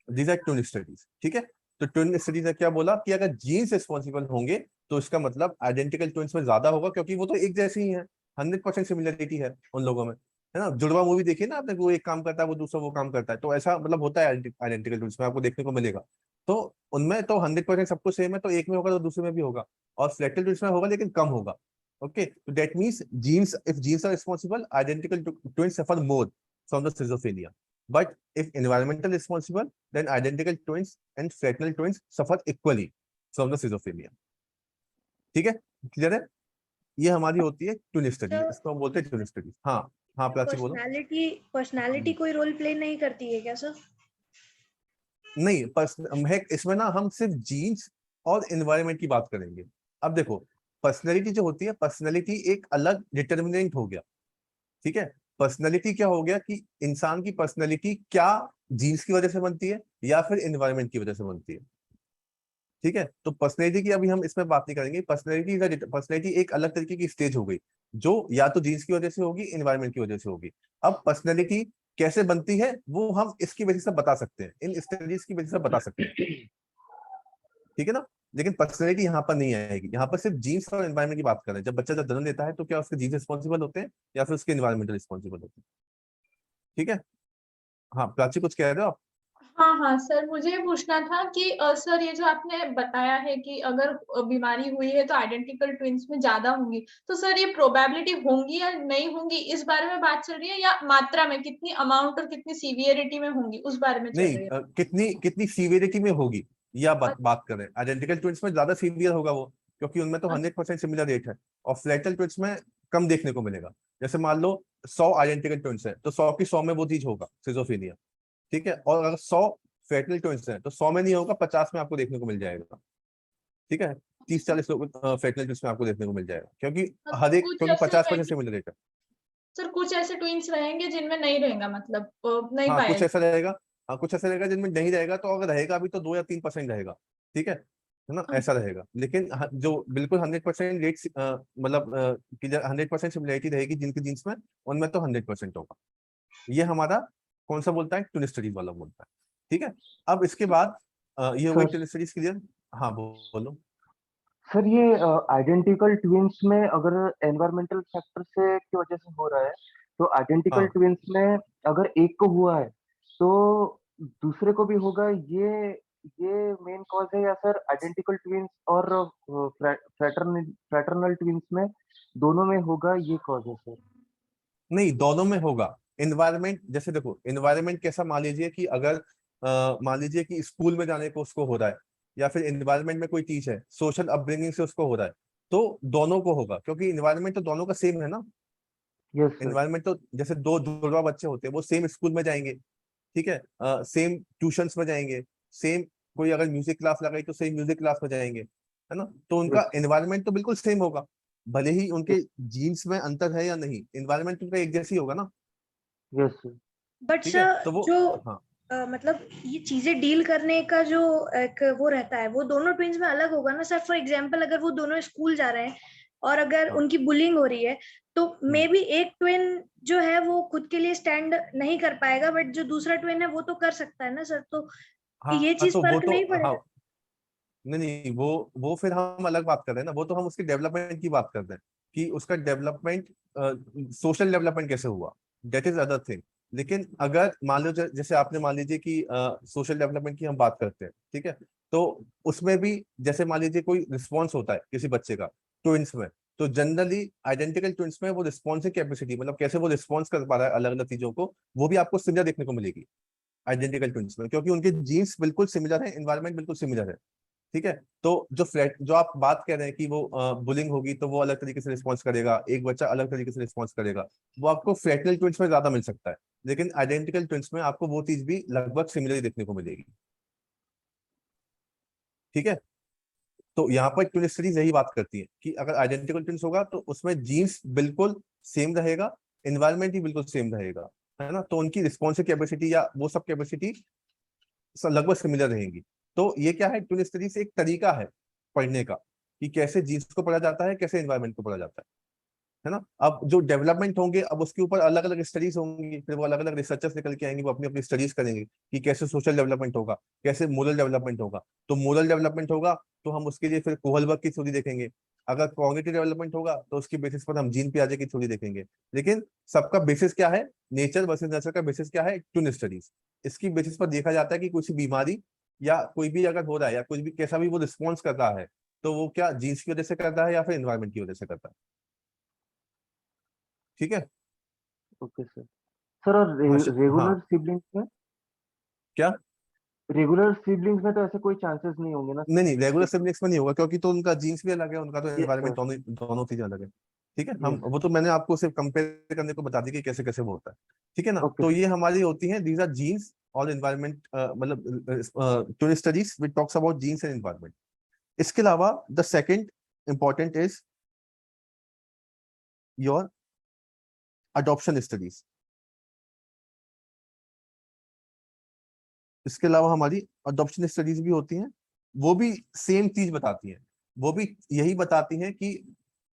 दीज आर ट्विन स्टडीज, ठीक है। तो ट्विन स्टडीज ने क्या बोला कि अगर जीन्स रिस्पॉन्सिबल होंगे तो इसका मतलब आइडेंटिकल ट्विंस में ज्यादा होगा, क्योंकि वो तो एक जैसे ही है, 100% सिमिलरिटी है उन लोगों में, है ना। जुड़वा मूवी देखिए ना आपने, वो एक काम करता है, वो दूसरा वो काम करता है, तो ऐसा मतलब होता है आइडेंटिकल ट्विंस में, आपको देखने को मिलेगा। तो उनमें तो 100% सब कुछ सेम है, तो एक में होगा तो दूसरे में भी होगा, और फ्रैक्टल ट्विंस में होगा लेकिन कम होगा। ओके, तो that means genes, if genes are responsible, identical twins suffer more from the schizophrenia. But if environmental responsible, then identical twins and fraternal twins suffer equally from the schizophrenia. ठीक है, क्लियर है। ये हमारी होती है ट्विन स्टडी, सर इसको हम बोलते हैं ट्विन स्टडी। हाँ हाँ, प्राची बोलो। पर्सनालिटी कोई रोल प्ले नहीं करती है क्या सर? नहीं, इसमें ना हम सिर्फ जीन्स और एनवायरनमेंट की बात करेंगे। अब देखो, पर्सनैलिटी जो होती है, पर्सनैलिटी एक अलग डिटर्मिनेंट हो गया। ठीक है, पर्सनैलिटी क्या हो गया कि इंसान की पर्सनैलिटी क्या जीन्स की वजह से बनती है या फिर एनवायरनमेंट की वजह से बनती है। ठीक है, तो पर्सनैलिटी की अभी हम इसमें बात नहीं करेंगे। पर्सनैलिटी एक अलग तरीके की स्टेज हो गई, जो या तो जीन्स की वजह से होगी, एनवायरनमेंट की वजह से होगी। अब पर्सनैलिटी कैसे बनती है वो हम इसकी वजह से बता सकते हैं, इन स्टडीज की वजह से बता सकते हैं। ठीक है ना, लेकिन पर्सनैलिटी यहाँ पर नहीं आएगी, यहाँ पर सिर्फ जीन्स और एनवायरनमेंट की बात कर रहे हैं। जब बच्चा जब जन्म लेता है तो क्या उसके जीन्स रिस्पॉन्सिबल होते हैं या फिर उसके एनवायरमेंटल रिस्पॉन्सिबल होते हैं। ठीक है, हाँ प्राची कुछ कह रहे हो आप। हाँ हाँ सर, मुझे ये पूछना था कि सर ये जो आपने बताया है कि अगर बीमारी हुई है तो आइडेंटिकल ट्विंस में ज्यादा होंगी, तो सर ये प्रोबेबिलिटी होंगी या नहीं होंगी इस बारे में बात चल रही है, या मात्रा में कितनी अमाउंट और कितनी सीवियरिटी में होंगी उस बारे में चल नहीं, रही है? कितनी कितनी सीवियरिटी में होगी या बात कर रहे हैं। आइडेंटिकल ट्विंस में ज्यादा सीवियर होगा वो, क्योंकि उनमें तो 100% सिमिलर रेट है, और फ्रैक्टल ट्विंस में कम देखने को मिलेगा। जैसे मान लो 100 आइडेंटिकल ट्विंस है तो 100 की 100 में वो चीज होगा, सिजोफ्रेनिया। ठीक है, और अगर 100 फ्रैक्टल ट्विंस है तो 100 में नहीं होगा, 50 में आपको देखने को मिल जाएगा। ठीक है, 30-40 लोग फ्रैक्टल ट्विंस में आपको देखने को मिल जाएगा, क्योंकि हर एक, कुछ क्योंकि ऐसे 50% सिमिलर रेट है। सर कुछ ऐसे ट्विंस रहेंगे जिनमें नहीं रहेगा, मतलब नहीं हाँ पाया कुछ ऐसा रहेगा, हाँ कुछ ऐसा रहेगा जिनमें नहीं रहेगा, तो अगर रहेगा भी तो 2 या 3% रहेगा। ठीक है ना, ऐसा रहेगा। लेकिन जो बिल्कुल 100% रेट, मतलब 100% सिमिलरिटी रहेगी जिनके जीन्स में, उनमें तो 100% होगा। ये हमारा कौन सा बोलता है, ट्विन स्टडीज वाला बोलता है। ठीक है, अब इसके बाद ये हो गई सर ट्विन स्टडीज क्लियर। हाँ बोलो। सर ये आइडेंटिकल ट्विंस में अगर एनवायरमेंटल फैक्टर से की वजह से हो रहा है, तो आइडेंटिकल हाँ ट्विंस में अगर एक को हुआ है तो दूसरे को भी होगा, ये मेन कॉज है, या सर आइडेंटिकल ट्विंस और फ्रैटर्नल ट्विंस में दोनों में होगा, ये कॉज है सर? नहीं, दोनों में होगा। एनवायरमेंट, जैसे देखो एनवायरमेंट कैसा, मान लीजिए कि अगर मान लीजिए कि स्कूल में जाने को उसको हो रहा है, या फिर एनवायरमेंट में कोई चीज है, सोशल अपब्रिंगिंग से उसको हो रहा है, तो दोनों को होगा, क्योंकि एनवायरमेंट तो दोनों का सेम है ना। Yes sir. एनवायरमेंट तो जैसे दो जुड़वा बच्चे होते हैं वो सेम स्कूल में जाएंगे, ठीक है, सेम ट्यूशंस में जाएंगे, सेम, कोई अगर म्यूजिक क्लास लगाई तो सेम म्यूजिक क्लास में जाएंगे, है ना। तो उनका यस एनवायरमेंट तो बिल्कुल सेम होगा, भले ही उनके जीन्स में अंतर है या नहीं, एनवायरमेंट उनका एक जैसी होगा ना। Yes sir. बट ठीक है, सर तो वो, जो हाँ मतलब ये चीजें डील करने का जो एक वो रहता है वो दोनों ट्विंस में अलग होगा ना सर? फॉर एग्जांपल अगर वो दोनों स्कूल जा रहे हैं और अगर हाँ उनकी बुलिंग हो रही है, तो मे बी एक ट्विन जो है वो खुद के लिए स्टैंड नहीं कर पाएगा, बट जो दूसरा ट्विन है वो तो कर सकता है ना सर? तो ये हाँ, चीज तो वो फर्क तो, नहीं हाँ, पड़ेगा? नहीं नहीं, वो फिर हम अलग बात कर रहे हैं ना, वो तो हम उसके डेवलपमेंट की बात कर रहे हैं कि उसका डेवलपमेंट, सोशल डेवलपमेंट कैसे हुआ, दैट इज अदर थिंग। लेकिन अगर मान लो जैसे आपने मान लीजिए कि सोशल डेवलपमेंट की हम बात करते हैं, ठीक है, तो उसमें भी जैसे मान लीजिए कोई रिस्पॉन्स होता है किसी बच्चे का ट्विंस में, तो जनरली आइडेंटिकल ट्विंस में वो रिस्पॉन्सिव कैपेसिटी, मतलब कैसे वो रिस्पॉन्स कर पा रहा है अलग अलग चीजों को, वो भी आपको सिमिलर देखने को मिलेगी आइडेंटिकल ट्विंस में, क्योंकि उनके जीन्स बिल्कुल सिमिलर है, एनवायरमेंट बिल्कुल सिमिलर है। ठीक है, तो जो आप बात कर रहे हैं कि वो बुलिंग होगी तो वो अलग तरीके से रिस्पॉन्स करेगा, एक बच्चा अलग तरीके से रिस्पॉन्स करेगा, वो आपको फ्रैक्टल ट्विंस में ज्यादा मिल सकता है, लेकिन आइडेंटिकल ट्विंस में आपको वो चीज भी लगभग सिमिलर देखने को मिलेगी। ठीक है, तो यहाँ पर ट्विन स्टडीज यही बात करती है कि अगर आइडेंटिकल ट्विंस होगा तो उसमें जीन्स बिल्कुल सेम रहेगा, एनवायरमेंट ही बिल्कुल सेम रहेगा, है ना, तो उनकी रिस्पॉन्सिव कैपेसिटी या वो सब कैपेसिटी लगभग सिमिलर रहेंगी। तो ये क्या है, ट्विन स्टडीज एक तरीका है पढ़ने का कि कैसे जीन्स को पढ़ा जाता है, कैसे एनवायरमेंट को पढ़ा जाता है ना। अब जो डेवलपमेंट होंगे, अब उसके ऊपर अलग अलग स्टडीज होंगी, फिर वो अलग अलग रिसर्चर्स निकल के आएंगे, वो अपनी अपनी स्टडीज करेंगे कि कैसे सोशल डेवलपमेंट होगा, कैसे मोरल डेवलपमेंट होगा। तो मोरल डेवलपमेंट होगा तो हम उसके लिए फिर कोहलबर्ग की थ्योरी देखेंगे। अगर कॉग्निटिव डेवलपमेंट होगा तो उसकी बेसिस पर हम जीन पियाजे की थ्योरी देखेंगे। लेकिन सबका बेसिस क्या है, नेचर वर्सेस नर्चर का बेसिस क्या है, ट्विन स्टडीज। इसकी बेसिस पर देखा जाता है कि कुछ बीमारी या कोई भी अगर हो रहा है या कुछ भी कैसा भी वो रिस्पॉन्स कर रहा है, तो वो क्या जीन्स की वजह से करता है या फिर एनवायरमेंट की वजह से करता है। ठीक है। Okay sir. सर और हाँ रेगुलर हाँ, सिबलिंग्स में, क्या? रेगुलर सिबलिंग्स में तो ऐसे कोई चांसेस नहीं होंगे ना नहीं नहीं, रेगुलर कि? सिबलिंग्स में नहीं होगा, क्योंकि तो उनका जीन्स भी अलग है, उनका तो यस एनवायरमेंट सर। दोनों दोनों चीजें अलग है। ठीक है, हम यस। वो तो मैंने आपको सिर्फ कंपेयर करने को बता दी कि कैसे कैसे वो होता है। ठीक है ना, ओके तो सर। ये हमारी होती है, दीज आर जीन्स और एनवायरमेंट, मतलब twin studies which talks about genes and environment. इसके अलावा the second important is your adoption studies. इसके अलावा हमारी अडॉप्शन स्टडीज भी होती हैं, वो भी सेम चीज बताती हैं। वो भी यही बताती हैं कि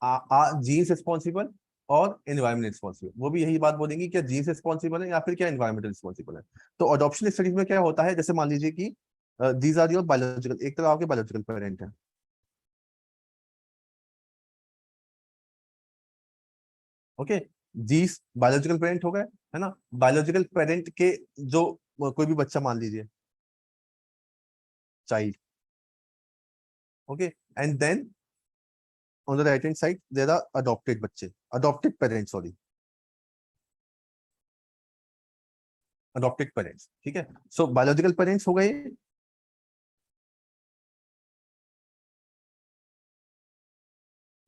जीन्स रिस्पॉन्सिबल और एनवायरमेंट रिस्पॉन्सिबल। वो भी यही बात बोलेंगी क्या जीन्स रिस्पॉन्सिबल है या फिर क्या एनवायरमेंट रिस्पॉन्सिबल है। तो अडॉप्शन स्टडीज में क्या होता है, जैसे मान लीजिए कि दीज आर योर बायोलॉजिकल, एक तरह आपके बायोलॉजिकल पेरेंट है। ओके, जीस बायोलॉजिकल पेरेंट हो गए, है ना। बायोलॉजिकल पेरेंट के जो कोई भी बच्चा मान लीजिए, child, okay, and then on the right hand side there are adopted बच्चे, adopted parents, sorry, adopted parents। ठीक है, सो बायोलॉजिकल पेरेंट्स हो गए,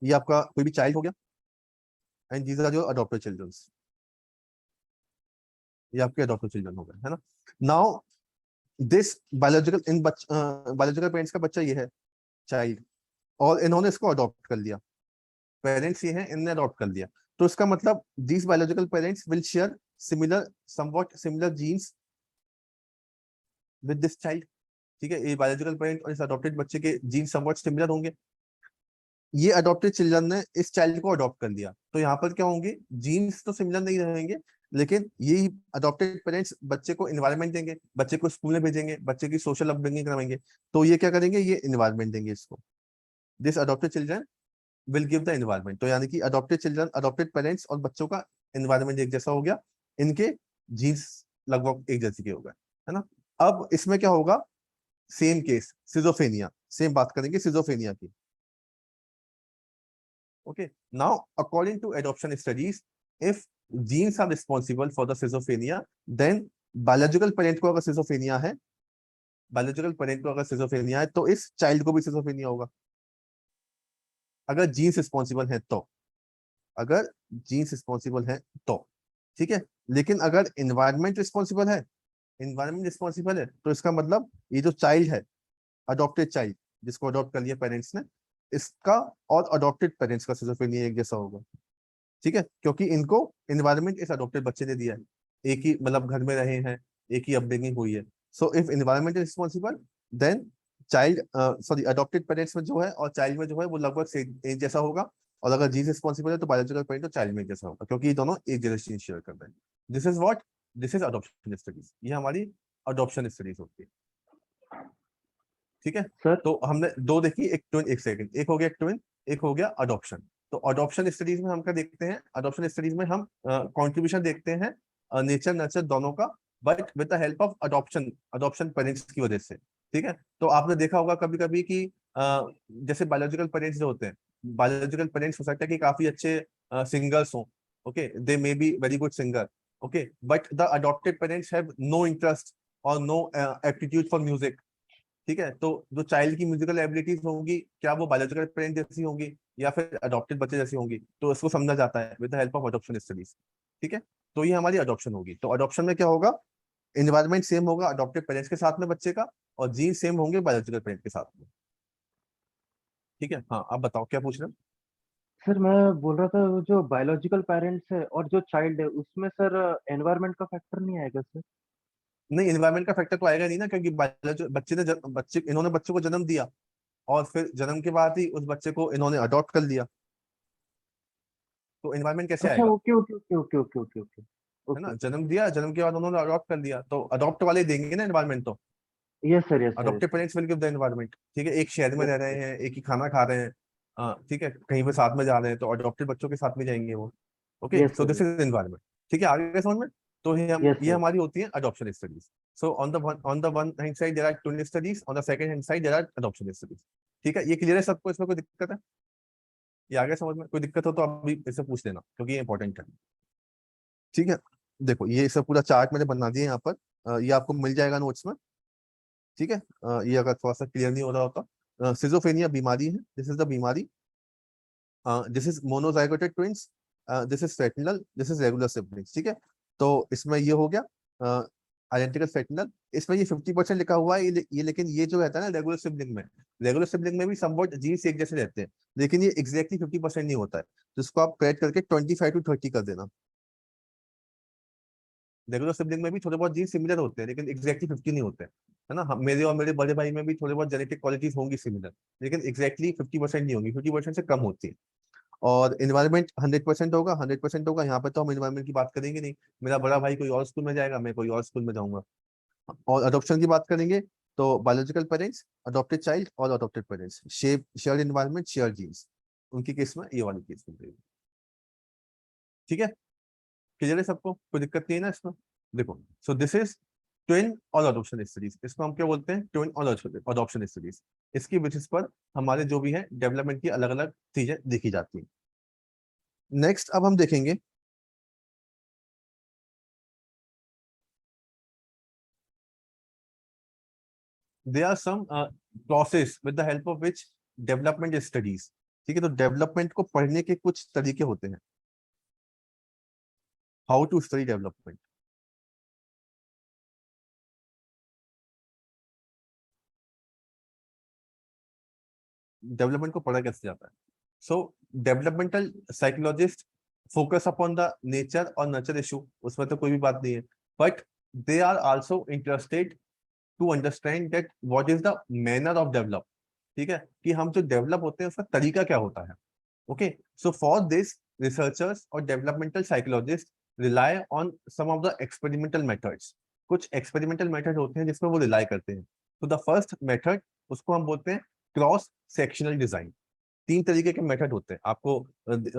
ये आपका कोई भी चाइल्ड हो गया, and these are your adopted childrens, ये आपके अडॉप्टेड चिल्ड्रन हो गए, है ना। Now this biological in biological parents का बच्चा ये है, चाइल्ड, और इन्होंने इसको अडॉप्ट कर लिया, पेरेंट्स ये हैं, इनने अडॉप्ट कर लिया। तो इसका मतलब these biological parents will share similar, somewhat similar genes with this child. ठीक है, ये बायोलॉजिकल पेरेंट और इस अडॉप्टेड बच्चे के जीन समवॉट सिमिलर होंगे। ये अडॉप्टेड चिल्ड्रन ने इस चाइल्ड को अडॉप्ट कर लिया, तो यहाँ पर क्या होंगे, जीन्स तो सिमिलर नहीं रहेंगे, लेकिन यही अडॉप्टेड पेरेंट्स बच्चे को एनवायरनमेंट देंगे, बच्चे को स्कूल में भेजेंगे, बच्चे की सोशल अपब्रिंगिंग करवाएंगे, तो ये क्या करेंगे, ये एनवायरनमेंट देंगे इसको। This adopted children will give the environment. तो यानी कि अडॉप्टेड चिल्ड्रन, अडॉप्टेड पेरेंट्स और बच्चों का एनवायरनमेंट एक जैसा हो गया, इनके जीन्स लगभग एक जैसे के हो गए, है ना। अब इसमें क्या होगा, सेम केस सिजोफेनिया, सेम बात करेंगे सिजोफेनिया की। Okay, now according to adoption studies, if genes are responsible for the schizophrenia, then biological parent को अगर schizophrenia है, biological parent को अगर schizophrenia है, तो इस child को भी schizophrenia होगा, अगर genes responsible है तो, अगर genes responsible है तो। ठीक है, लेकिन अगर environment responsible है, environment responsible है, तो इसका मतलब ये जो child है, adopted child, जिसको अडॉप्ट कर लिया पेरेंट्स ने, इसका और अडॉप्टेड पेरेंट्स का schizophrenia एक जैसा होगा। ठीक है, क्योंकि इनको एनवायरनमेंट इस अडॉप्टेड बच्चे ने दिया है, एक ही मतलब घर में रहे हैं, एक ही अपब्रिंगिंग हुई है। So if environment is responsible, then child, sorry, adopted parents में जो है और चाइल्ड में जो है वो लगभग एक जैसा होगा। और अगर जीन रिस्पॉन्सिबल है तो बायोलॉजिकल पेरेंट और चाइल्ड में एक जैसा होगा, क्योंकि ये दोनों एक जनरेशन शेयर कर रहे हैं। This is what, this is adoption studies, ये हमारी अडॉप्शन स्टडीज होती है। ठीक है, सर। तो हमने दो देखी, एक ट्विन, एक सेकंड, एक हो गया ट्विन, एक हो गया अडॉप्शन। तो अडॉप्शन स्टडीज में हम क्या देखते हैं, अडॉप्शन स्टडीज में हम कंट्रीब्यूशन देखते हैं नेचर नर्चर दोनों का, but with the help of adoption, adoption parents की वजह से। ठीक है, तो आपने देखा होगा कभी कभी कि जैसे बायोलॉजिकल पेरेंट्स जो होते हैं, बायोलॉजिकल पेरेंट्स हो सकता है कि काफी अच्छे सिंगर्स हों, okay, they may be very good singer, okay, but the adopted parents have no interest और नो एप्टीट्यूड फॉर म्यूजिक। ठीक है, तो जो चाइल्ड की म्यूजिकल एबिलिटीज होंगी, क्या वो बायोलॉजिकल पेरेंट जैसी होंगी या फिर अडॉप्टेड बच्चे जैसी होंगी, तो इसको समझा जाता है with the help of adoption studies. ठीक है, तो ये हमारी अडॉप्शन होगी। तो अडॉप्शन में क्या होगा, एनवायरनमेंट सेम होगा अडॉप्टेड पेरेंट्स के साथ में बच्चे का, और जीन सेम होंगे बायोलॉजिकल पेरेंट के साथ में। ठीक है, हाँ, आप बताओ क्या पूछ रहे हो। सर मैं बोल रहा था वो जो बायोलॉजिकल पेरेंट्स है और जो चाइल्ड है उसमें सर एनवायरनमेंट का फैक्टर नहीं आएगा सर? नहीं, एनवायरनमेंट का फैक्टर तो आएगा नहीं ना, क्योंकि बच्चे ने बच्चे, इन्होंने बच्चे को जन्म दिया और फिर जन्म के बाद ही उस बच्चे को इन्होंने अडॉप्ट कर लिया, तो एनवायरनमेंट कैसे अच्छा, आएगा। Okay okay okay okay okay okay okay है ना, ओके। जन्म दिया, जन्म के बाद उन्होंने अडॉप्ट कर लिया, तो अडॉप्ट वाले देंगे ना एनवायरनमेंट तो। Yes sir, yes sir. Adopted parents will give the environment, ठीक है, एक शहर में Yes, रह रहे हैं, एक ही खाना खा रहे हैं, ठीक है, कहीं पे साथ में जा रहे हैं, तो अडॉप्टेड बच्चों के साथ में जाएंगे वो। Okay, yes so sir, this is environment, ठीक है, आगे समझ में। तो yes ये sir, हमारी होती है adoption studies. So on the one hand side there are twin studies, on the second hand side there are adoption studies. ठीक है, ये क्लियर है सबको, इसमें कोई दिक्कत है? ये आगे समझ में कोई दिक्कत हो तो अभी इससे पूछ लेना, क्योंकि ये इंपॉर्टेंट है। ठीक है, देखो ये सब पूरा चार्ट मैंने बना दिया यहाँ पर, ये आपको मिल जाएगा नोट्स में। ठीक है, ये अगर थोड़ा सा क्लियर नहीं हो रहा होता, सिजोफ्रेनिया बीमारी है, दिस इज द बीमारी, this is monozygotic twins, this is fraternal, this is regular siblings. ठीक है, तो इसमें ये हो गया आइडेंटिकल फेटनल, इसमें ये 50% लिखा हुआ है, ये लेकिन ये जो रहता है ना रेगुलर सिबलिंग में भी समवट जीन्स एक जैसे रहते हैं, लेकिन ये एग्जैक्टली 50% नहीं होता है, तो इसको आप करेक्ट करके 25 to 30 कर देना। रेगुलर सिबलिंग में भी थोड़े बहुत जीन सिमिलर होते हैं, लेकिन एग्जैक्टली 50 नहीं होते हैं, है ना। मेरे और मेरे बड़े भाई में भी थोड़े बहुत जेनेटिक क्वालिटीज होंगी सिमिलर, लेकिन एग्जैक्टली 50% नहीं होंगी, 50% से कम होती है। और इन्वायरमेंट 100% होगा, 100% होगा, यहाँ पे तो हम इन्वायरमेंट की बात करेंगे नहीं, मेरा बड़ा भाई कोई और स्कूल में जाएगा, मैं कोई और स्कूल में जाऊंगा। और अडॉप्शन की बात करेंगे तो बायोलॉजिकल पेरेंट्स, अडॉप्टेड चाइल्ड और adopted parents, share environment, share genes, उनकी केस में ये वाली केस मिल जाएगी। ठीक है, क्लियर है सबको, कोई दिक्कत नहीं है ना इसमें? देखो, सो दिस इज ट्विन और अडॉप्शन स्टडीज, इसको हम क्या बोलते हैं, ट्विन और अडॉप्शन स्टडीज। इसकी बेसिस पर हमारे जो भी है डेवलपमेंट की अलग अलग चीजें देखी जाती हैं। नेक्स्ट अब हम देखेंगे there are some process with the help of which development studies। ठीक है, तो डेवलपमेंट को पढ़ने के कुछ तरीके होते हैं, how to study development. Development को पढ़ा कैसे जाता है? So developmental psychologist focus upon the nature और नर्चर इशू, उसमें तो कोई भी बात नहीं है, but they are also interested to understand that what is the manner of develop. ठीक है, कि हम जो डेवलप होते हैं उसका तरीका क्या होता है। Okay, so for this researchers और developmental psychologist rely on some of the experimental methods. कुछ एक्सपेरिमेंटल मेथड होते हैं जिसमें वो रिलाई करते हैं। तो द फर्स्ट मेथड, उसको हम बोलते हैं क्रॉस सेक्शनल डिजाइन। तीन तरीके के मेथड होते हैं, आपको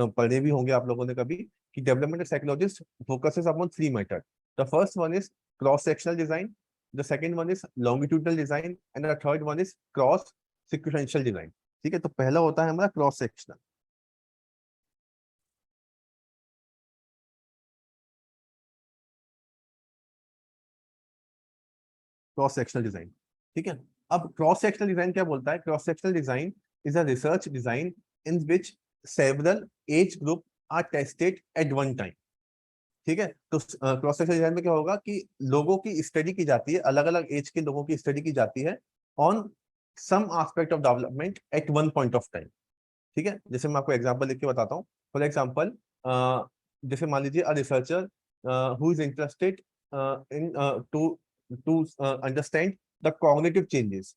पढ़े भी होंगे आप लोगों ने कभी, कि developmental psychologist focuses upon three method. The first one is cross sectional design, the second one is longitudinal design, and the third one is cross sequential design. ठीक है, तो पहला होता है हमारा cross sectional. Cross sectional design, ठीक है। अब क्रॉस सेक्शनल डिजाइन क्या बोलता है? Cross sectional design is a research design in which several age group are tested at one time. ठीक है, तो क्रॉस सेक्शनल डिजाइन में क्या होगा कि लोगों की स्टडी की जाती है, अलग अलग एज के लोगों की स्टडी की जाती है on some aspect of development at one point of time. ठीक है, जैसे मैं आपको एग्जांपल लिख के बताता हूँ। फॉर एग्जांपल, जैसे मान लीजिए a researcher who is interested in to to understand the cognitive changes.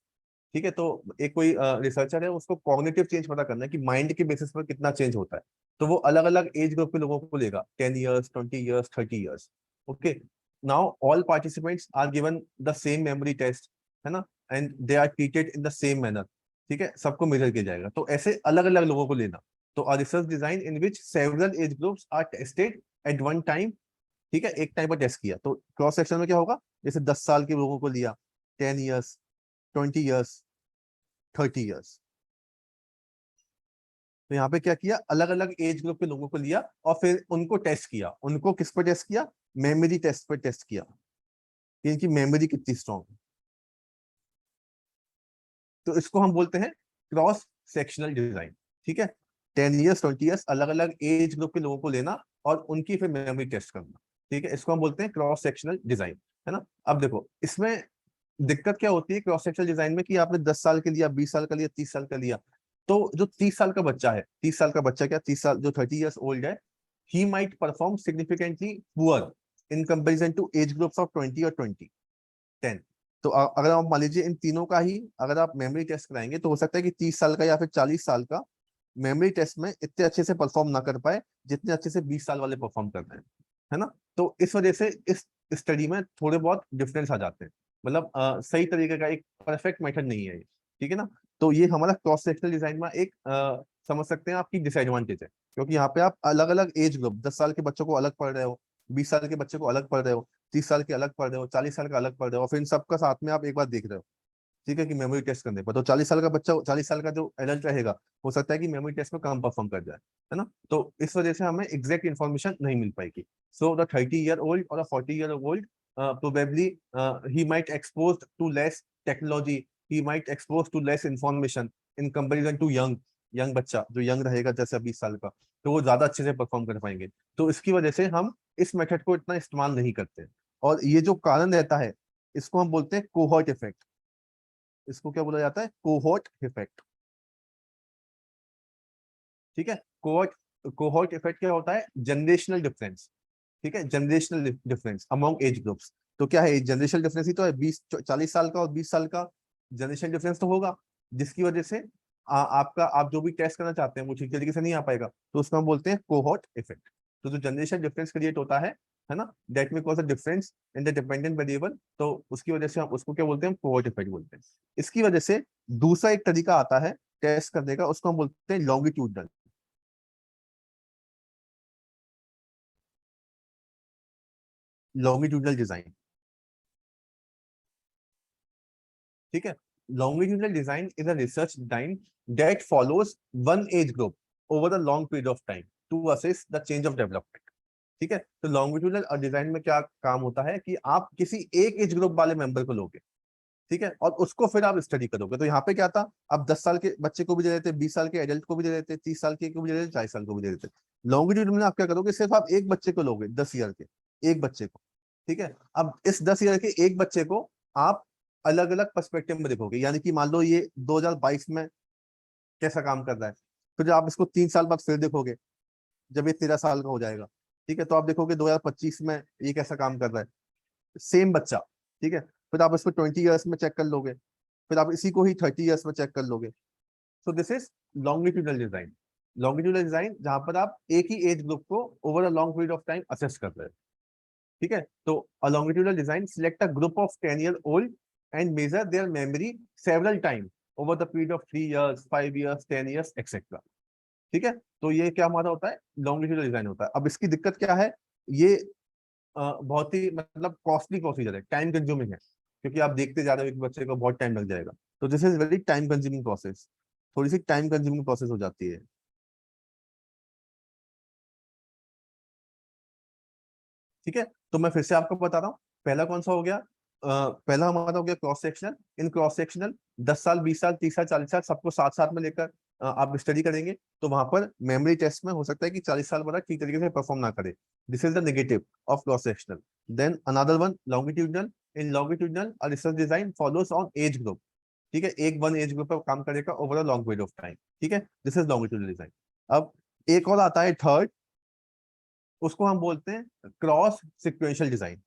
ठीक है, तो एक कोई रिसर्चर है, उसको कॉग्निटिव चेंज पता करना है कि माइंड के बेसिस पर कितना चेंज होता है। तो वो अलग अलग एज ग्रुप के लोगों को लेगा, 10 years, 20 years, 30 years. Okay, now all participants are given the same memory test, है ना, and they are treated in the same manner. ठीक है, सबको मेजर किया जाएगा, तो ऐसे अलग अलग लोगों को लेना। तो a research design in which several age groups are tested at one time. ठीक है, एक टाइम पर टेस्ट किया। तो क्रॉस सेक्शन में क्या होगा, जैसे 10 साल के लोगों को लिया, 10 ईयर्स, 20 ईयर्स, 30 ईयर्स। तो यहाँ पे क्या किया, अलग अलग एज ग्रुप के लोगों को लिया और फिर उनको टेस्ट किया। उनको किस पर टेस्ट किया? मेमोरी टेस्ट पर टेस्ट किया कि इनकी मेमोरी कितनी स्ट्रॉन्ग है। तो इसको हम बोलते हैं क्रॉस सेक्शनल डिजाइन। ठीक है, 10 ईयर्स, 20 ईयर्स, अलग अलग एज ग्रुप के लोगों को लेना और उनकी फिर मेमोरी टेस्ट करना। ठीक है, इसको हम बोलते हैं क्रॉस सेक्शनल डिजाइन, है ना। अब देखो इसमें दिक्कत क्या होती है क्रॉस सेक्शनल डिजाइन में, कि आपने 10 साल के लिया, 20 साल का लिया, 30 साल का लिया। तो जो 30 साल का बच्चा है, 30 साल का बच्चा क्या, 30 साल जो 30 ईयर्स ओल्ड है, he might perform significantly poor in comparison to age groups of 20 और 10। तो अगर आप मान लीजिए इन तीनों का ही अगर आप मेमोरी टेस्ट कराएंगे, तो हो सकता है कि 30 साल का या फिर 40 साल का मेमोरी टेस्ट में इतने अच्छे से परफॉर्म ना कर पाए जितने अच्छे से 20 साल वाले परफॉर्म कर रहे हैं, है ना। तो इस वजह से इस स्टडी में थोड़े बहुत डिफरेंस आ जाते हैं। मतलब सही तरीके का एक परफेक्ट मेथड नहीं है ये, ठीक है ना। तो ये हमारा क्रॉस सेक्शनल डिजाइन में एक समझ सकते हैं आपकी डिसएडवांटेज है, क्योंकि यहाँ पे आप अलग अलग एज ग्रुप, 10 साल के बच्चों को अलग पढ़ रहे हो, 20 साल के बच्चे को अलग पढ़ रहे हो, 30 साल के अलग पढ़ रहे हो, 40 साल का अलग पढ़ रहे हो, फिर इन सबका साथ में आप एक बार देख रहे हो, ठीक है, कि मेमोरी टेस्ट करने पर तो 40 साल का बच्चा, 40 साल का जो एडल्ट रहेगा, हो सकता है कि मेमोरी टेस्ट में कम परफॉर्म कर जाए, है ना। तो इस वजह से हमें एग्जैक्ट इन्फॉर्मेशन नहीं मिल पाएगी। सो द 30-year-old और 40-year-old probably he might exposed to less technology, he might exposed to less information in comparison to young बच्चा जो यंग रहेगा, जैसे 20 साल का, तो वो ज्यादा अच्छे से परफॉर्म कर पाएंगे। तो इसकी वजह से हम इस मेथड को इतना इस्तेमाल नहीं करते। और ये जो कारण रहता है, इसको हम बोलते हैं कोहॉर्ट इफेक्ट। इसको क्या बोला जाता है? कोहॉर्ट इफेक्ट, ठीक है। कोहॉर्ट इफेक्ट क्या होता है? जनरेशनल डिफरेंस, ठीक है, generational difference among age groups. तो क्या है? जनरेशनल डिफरेंस ही तो है, 40 साल का और 20 साल का जनरेशन डिफरेंस तो होगा, जिसकी वजह से आपका, आप जो भी टेस्ट करना चाहते हैं वो ठीक तरीके से नहीं आ पाएगा, तो उसको हम बोलते हैं कोहॉर्ट इफेक्ट। तो जो जनरेशन डिफरेंस क्रिएट होता है ना, दैट में cause a difference in the dependent variable, तो उसकी वजह से हम उसको क्या बोलते हैं? कोहॉर्ट इफेक्ट बोलते हैं। इसकी वजह से दूसरा एक तरीका आता है टेस्ट करने का, उसको हम बोलते हैं लॉन्गिट्यूडनल, लॉन्गिट्यूडनल डिजाइन, ठीक है। longitudinal design is a research design that follows one age group over a long period of time to assess the change of development, ठीक है। तो longitudinal डिजाइन में क्या काम होता है कि आप किसी एक एज ग्रुप वाले मेंबर को लोगे, ठीक है, और उसको फिर आप स्टडी करोगे। तो यहाँ पे क्या था, आप 10 साल के बच्चे को भी दे देते, 20 साल के एडल्ट को भी दे देते, 30 साल के को भी दे देते, 40 साल को भी दे देते। लॉन्गिट्यूड में आप क्या करोगे, सिर्फ आप एक बच्चे को लोगे, 10 ईयर के एक बच्चे को, ठीक है। अब इस 10 ईयर के एक बच्चे को आप अलग अलग पर्सपेक्टिव में देखोगे, यानी कि मान लो ये 2022 में कैसा काम कर रहा है, फिर आप इसको 3 साल बाद फिर देखोगे, जब ये 13 साल का हो जाएगा, ठीक है, तो आप देखोगे 2025 में ये कैसा काम कर रहा है, सेम बच्चा, ठीक है। फिर आप इसको 20 ईयर्स में चेक कर लोगे, फिर आप इसी को ही 30 ईयर्स में चेक कर लोगे। सो this is longitudinal design. Longitudinal design जहां पर आप एक ही एज ग्रुप को over a long period of time assess कर रहे हैं, ठीक है। तो अ longitudinal design select a group of 10-year-old and measure their memory several times over the period of 3 years, 5 years, 10 years, etc. ठीक है। तो ये क्या हमारा होता है? longitudinal डिजाइन होता है। अब इसकी दिक्कत क्या है? ये बहुत ही मतलब कॉस्टली प्रोसीजर है, टाइम कंज्यूमिंग है, क्योंकि आप देखते जा रहे हो एक बच्चे को बहुत टाइम लग जाएगा। तो this is very time consuming process, थोड़ी सी टाइम कंज्यूमिंग प्रोसेस हो जाती है, ठीक है। तो मैं फिर से आपको बता रहा हूँ, पहला कौन सा हो गया? पहला हमारा हो गया क्रॉस सेक्शनल। इन क्रॉस सेक्शनल 10 साल, 20 साल, 30 साल, 40 साल सबको साथ साथ में लेकर आप स्टडी करेंगे, तो वहां पर मेमोरी टेस्ट में हो सकता है कि 40 साल वाला ठीक तरीके से परफॉर्म ना करे। This is the negative of cross sectional. Then another one longitudinal. In longitudinal research design follows on age group, ठीक है, एक वन एज ग्रुप पर काम करेगा over a long period of time, ठीक है। This is longitudinal design. अब एक और आता है थर्ड, उसको हम बोलते हैं cross sequential design.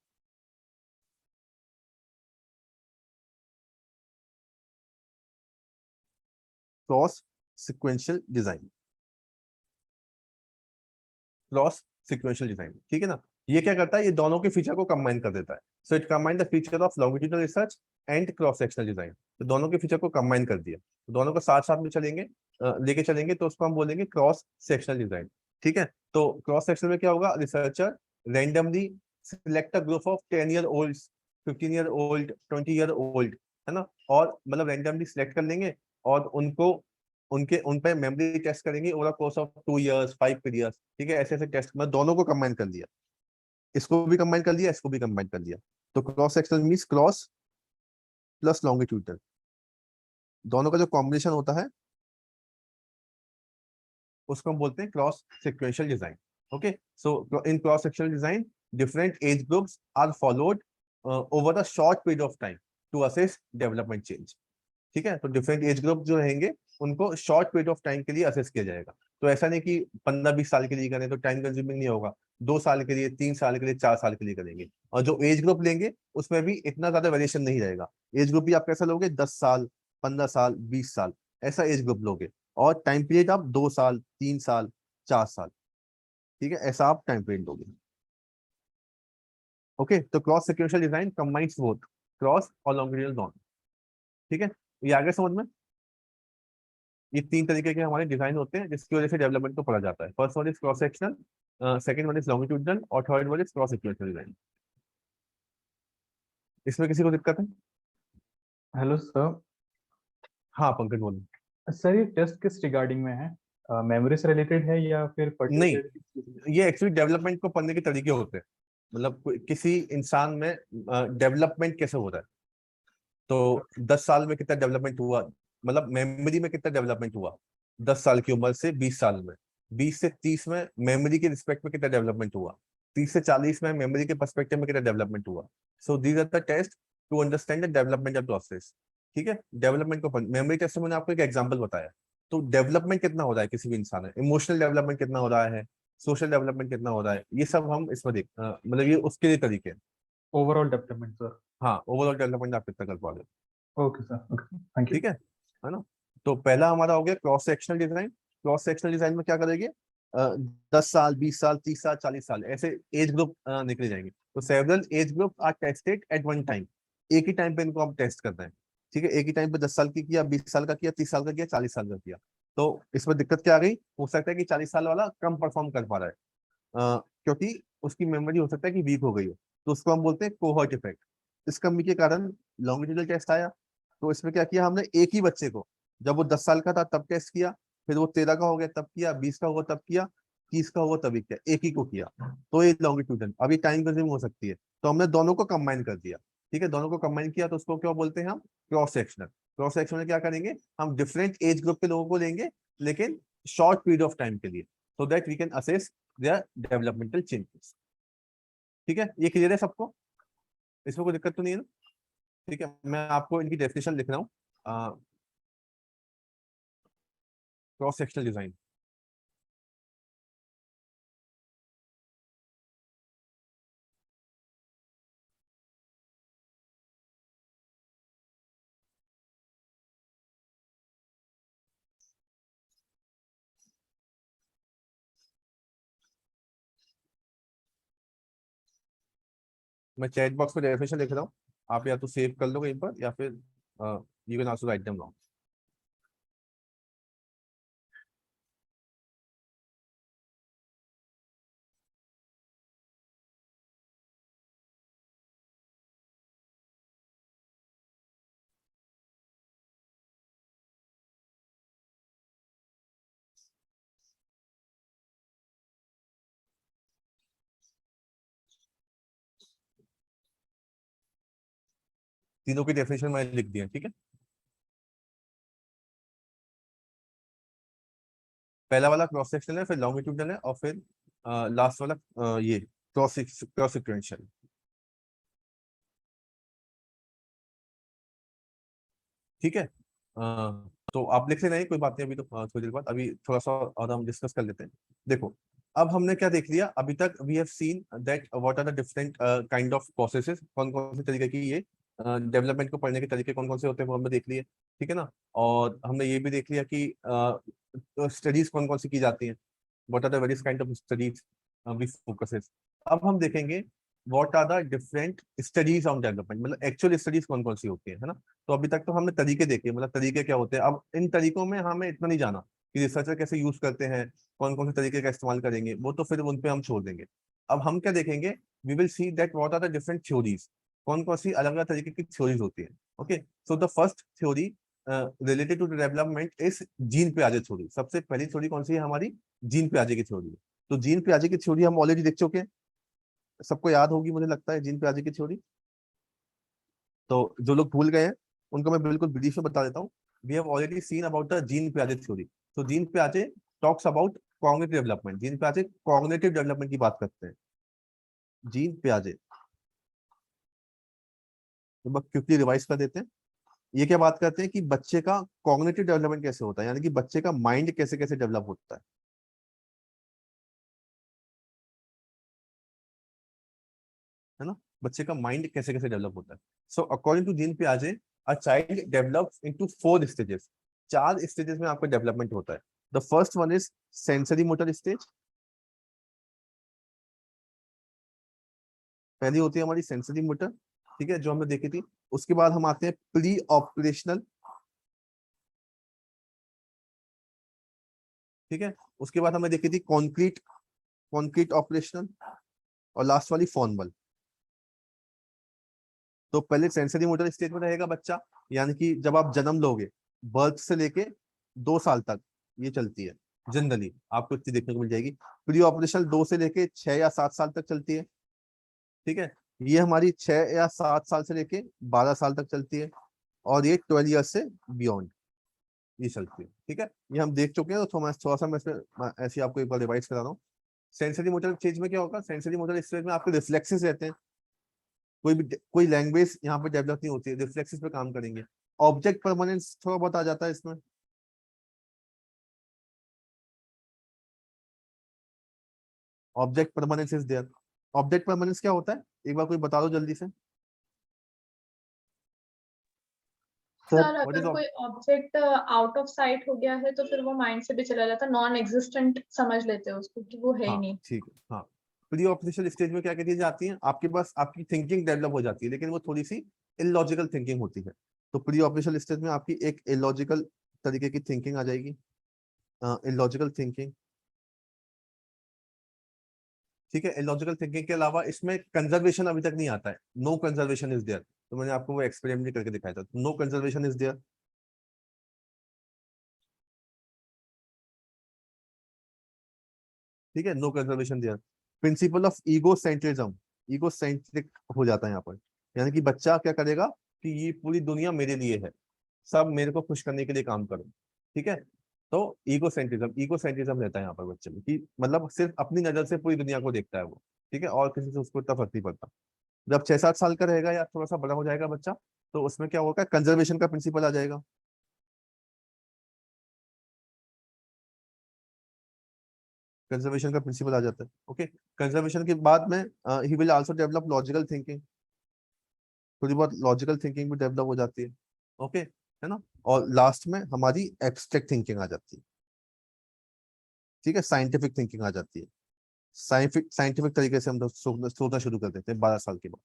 Cross sequential design, cross sequential design, ठीक है ना। ये क्या करता है? ये दोनों के फीचर को कंबाइन कर देता है। So it combine the feature of longitudinal research and cross sectional design. तो दोनों के फीचर को कंबाइन कर दिया, तो दोनों को साथ साथ में चलेंगे, लेके चलेंगे, तो उसको हम बोलेंगे क्रॉस सेक्शनल डिजाइन, ठीक है। तो क्रॉस सेक्शन में क्या होगा? Researcher randomly select a group of 10-year-old, 15-year-old, 20-year-old, है ना, और मतलब रैंडमली सिलेक्ट कर लेंगे और उनको उनके उन पे मेमोरी टेस्ट करेंगे over course of 2 years, 5 years, ठीक है। ऐसे ऐसे टेस्ट में दोनों को कंबाइन कर दिया, इसको भी कंबाइन कर दिया, इसको भी कंबाइन कर दिया। तो cross sectional means cross plus longitudinal, दोनों का जो कॉम्बिनेशन होता है उसको हम बोलते हैं cross sequential design. Okay, so in cross sectional design different age groups are followed over a short period of time to assess development change, ठीक है। तो डिफरेंट एज ग्रुप जो रहेंगे उनको शॉर्ट पीरियड ऑफ टाइम के लिए असेस किया जाएगा। तो ऐसा नहीं कि 15-20 साल के लिए करें तो टाइम कंज्यूमिंग नहीं होगा, 2 साल के लिए, 3 साल के लिए, 4 साल के लिए करेंगे। और जो एज ग्रुप लेंगे उसमें भी इतना ज्यादा वेरिएशन नहीं रहेगा। एज ग्रुप भी आप कैसा लोगे? 10 साल, 15 साल, 20 साल, ऐसा एज ग्रुप लोगे। और टाइम पीरियड आप 2 साल, 3 साल, 4 साल, ठीक है, ऐसा आप टाइम पीरियड लोगे। ओके, तो cross sequential design combines both cross और लॉन्गिट्यूडनल नॉन। ठीक है, ये आगे समझ में। ये 3 तरीके के हमारे डिजाइन होते हैं जिसकी वजह से डेवलपमेंट को पढ़ा जाता है। First one is cross sectional, second one is longitudinal और थर्ड वन इज क्रॉस इक्वेशनल डिजाइन। इसमें किसी को दिक्कत है? Hello sir. हाँ पंकज बोलो। सर ये टेस्ट किस रिगार्डिंग में है? मेमोरी से रिलेटेड है या फिर नहीं, पर्टिकुलर? ये एक्चुअली डेवलपमेंट को पढ़ने के तरीके होते हैं, मतलब किसी इंसान में डेवलपमेंट कैसे हो रहा है। तो 10 साल में कितना डेवलपमेंट हुआ, मतलब मेमोरी में कितना डेवलपमेंट हुआ 10 साल की उम्र से 20 साल में, 20 से 30 में मेमोरी के रिस्पेक्ट में कितना डेवलपमेंट हुआ, 30 से 40 में मेमोरी के पर्सपेक्टिव में कितना डेवलपमेंट हुआ। So these are the test to understand the developmental process. ठीक है, डेवलपमेंट को मेमोरी टेस्ट में मैंने आपको एक एग्जांपल बताया। तो डेवलपमेंट कितना हो रहा है किसी भी इंसान में, इमोशनल डेवलपमेंट कितना हो रहा है, सोशल डेवलपमेंट कितना हो रहा है, ये सब हम इसमें देख मतलब ये उसके लिए तरीके हैं। Overall development sir. हाँ, ओवरऑल डेवलपमेंट आप कितना कर पा रहे हो। Okay sir, okay, thank you. ठीक है ना। तो पहला हमारा हो गया cross sectional design. Cross sectional design में क्या करेंगे, 10 साल 20 साल 30 साल 40 साल ऐसे एज ग्रुप निकले जाएंगे। तो several age group are tested at one time, एक ही टाइम पे इनको हम टेस्ट करते हैं। ठीक है, एक ही टाइम पे 10 साल की किया, 20 साल का किया, 30 साल का किया, 40 साल का किया। तो इसमें दिक्कत क्या आ गई, हो सकता है कि 40 साल वाला कम परफॉर्म कर पा रहा है, क्योंकि उसकी मेमोरी हो सकता है कि वीक हो गई हो, तो उसको हम बोलते हैं कोहॉर्ट इफेक्ट। इस कमी के कारण लॉन्गिट्यूडनल टेस्ट आया। तो इसमें क्या किया हमने, एक ही बच्चे को जब वो 10 साल का था तब टेस्ट किया, फिर वो 13 का हो गया तब किया, 20 का हुआ तब किया, 30 का हुआ तभी किया, एक ही को किया। तो ये लॉन्गिट्यूडनल, अभी टाइम कंज्यूम हो सकती है, तो हमने दोनों को कंबाइन कर दिया। ठीक है, दोनों को कंबाइन किया तो उसको क्या बोलते हैं हम, क्रॉस सेक्शनल। क्रॉस सेक्शन में क्या करेंगे, हम डिफरेंट एज ग्रुप के लोगों को लेंगे लेकिन शॉर्ट पीरियड ऑफ टाइम के लिए, so that we can assess their developmental changes. ठीक है, ये क्लियर है सबको, इसमें कोई दिक्कत तो नहीं है ना। ठीक है, मैं आपको इनकी डेफिनेशन लिख रहा हूँ। क्रॉस सेक्शनल डिजाइन, मैं चैट बॉक्स में डेफिनेशन लिख रहा हूँ, आप या तो सेव कर लो कहीं पर या फिर you can also write them down. तीनों की डेफिनेशन मैंने लिख दिया। ठीक है, पहला वाला क्रॉस सेक्शनल है, फिर लॉन्गिट्यूडनल है और फिर लास्ट वाला ये क्रॉस सिक्वेंशियल। ठीक है, तो आप लिख लेना है, कोई बात नहीं, अभी तो थोड़ी देर बाद, अभी थोड़ा सा और हम डिस्कस कर लेते हैं। देखो, अब हमने क्या देख लिया अभी तक, we have seen that what are the different kind of processes, कौन कौन से तरीके की ये डेवलपमेंट को पढ़ने के तरीके कौन कौन से होते हैं वो हमने देख लिए। ठीक है ना, और हमने ये भी देख लिया कि स्टडीज कौन कौन सी की जाती हैं, what are the various kind of studies we focuses. अब हम देखेंगे what are the different studies on development, मतलब एक्चुअल स्टडीज कौन कौन सी होती है ना। तो अभी तक तो हमने तरीके देखे, मतलब तरीके क्या होते हैं। अब इन तरीकों में हमें इतना नहीं जाना कि रिसर्चर कैसे यूज करते हैं, कौन कौन से तरीके का इस्तेमाल करेंगे, वो तो फिर उन पे हम छोड़ देंगे। अब हम क्या देखेंगे, we will see that what are the different theories, कौन कौन सी अलग अलग तरीके की थ्योरीज होती है। Okay, so the first theory related to development is Jean पियाजे थ्योरी। सबसे पहली थ्योरी कौन सी है हमारी, जीन पियाजे की थ्योरी। तो जीन पियाजे की थ्योरी हम ऑलरेडी देख चुके हैं, सबको याद होगी मुझे लगता है जीन पियाजे की थ्योरी। तो जो लोग भूल गए हैं उनको मैं बिल्कुल ब्रीफ में बता देता हूँ। We have already scene about the gene पियाजे थ्योरी। तो gene पियाजे talks about cognitive development, gene पियाजे cognitive development की बात करते हैं। जीन पियाजे क्विकली रिवाइज कर देते हैं। ये क्या बात करते हैं कि बच्चे का कॉग्निटिव डेवलपमेंट कैसे होता है, यानी कि बच्चे का माइंड कैसे कैसे डेवलप होता है ना, बच्चे का माइंड कैसे कैसे डेवलप होता है। सो अकॉर्डिंग टू जीन पियाजे a child develops into 4 stages, 4 stages में आपका डेवलपमेंट होता है। The first one is sensory motor stage, पहली होती है हमारी सेंसरी मोटर। ठीक है, जो हमने देखी थी। उसके बाद हम आते हैं प्री ऑपरेशनल, ठीक है। उसके बाद हमें देखी थी कॉन्क्रीट ऑपरेशनल, और लास्ट वाली फॉर्मल। तो पहले सेंसरी मोटर स्टेज में रहेगा बच्चा, यानी कि जब आप जन्म लोगे, बर्थ से लेके 2 साल तक ये चलती है जनरली, आपको इतनी देखने को मिल जाएगी। प्री ऑपरेशनल 2 से लेके 6 या 7 साल तक चलती है, ठीक है। ये हमारी 6 या 7 साल से लेके 12 साल तक चलती है, और ये 12 ईयर्स से बियॉन्ड ये चलती है, ठीक है। ये हम देख चुके हैं, तो थोड़ा सा मैं इसमें ऐसे आपको एक बार रिवाइज करा रहा हूँ। सेंसरी मोटर स्टेज में क्या होगा, सेंसरी मोटर स्टेज में आपके रिफ्लेक्सेस रहते हैं, कोई लैंग्वेज यहाँ पे डेवलप नहीं होती है, रिफ्लेक्सेस पे काम करेंगे। ऑब्जेक्ट परमानेंस थोड़ा बहुत आ जाता है इसमें, object permanence is there. Object permanence क्या होता है, एक बार कोई बता दो जल्दी से। सर What is अगर कोई ऑब्जेक्ट आउट ऑफ साइट हो गया है तो फिर वो माइंड से भी चला जाता है, नॉन एग्जिस्टेंट समझ लेते हैं उसको कि वो है ही हाँ नहीं। ठीक है, हाँ। प्री ऑपरेशनल स्टेज में क्या क्या चीजें आती हैं, आपके पास आपकी थिंकिंग डेवलप हो जाती है, लेकिन वो थोड़ी सी इलॉजिकल थिंकिंग होती है। तो प्री ऑपरेशनल स्टेज में आपकी एक इलॉजिकल तरीके की थिंकिंग आ जाएगी, इलॉजिकल थिंकिंग, ठीक है। इलॉजिकल थिंकिंग के अलावा इसमें कंजर्वेशन अभी तक नहीं आता है, नो कंजर्वेशन इज देयर। तो मैंने आपको वो एक्सपेरिमेंट करके दिखाया था, नो कंजर्वेशन इज देयर, ठीक है, no conservation there. Principle of egocentric हो जाता है यहाँ पर, यानी कि बच्चा क्या करेगा कि ये पूरी दुनिया मेरे लिए है, सब मेरे को खुश करने के लिए काम करो, ठीक है। तो ईगो सेंट्रिज्म रहता है यहाँ पर बच्चे में, कि मतलब सिर्फ अपनी नजर से पूरी दुनिया को देखता है वो, ठीक है, और किसी से उसको इतना फर्क नहीं पड़ता। जब 6-7 साल का रहेगा या थोड़ा सा बड़ा हो जाएगा बच्चा, तो उसमें क्या होगा, कंजर्वेशन का प्रिंसिपल आ जाएगा। कंजर्वेशन का प्रिंसिपल आ जाता है, ओके। कंजर्वेशन के बाद में he will also develop logical thinking, थोड़ी बहुत लॉजिकल थिंकिंग भी डेवलप हो जाती है, ओके, है ना। और लास्ट में हमारी एब्स्ट्रैक्ट थिंकिंग आ जाती है, ठीक है, साइंटिफिक थिंकिंग आ जाती है। साइंटिफिक तरीके से हम लोग सोचना शुरू कर देते हैं 12 साल के बाद,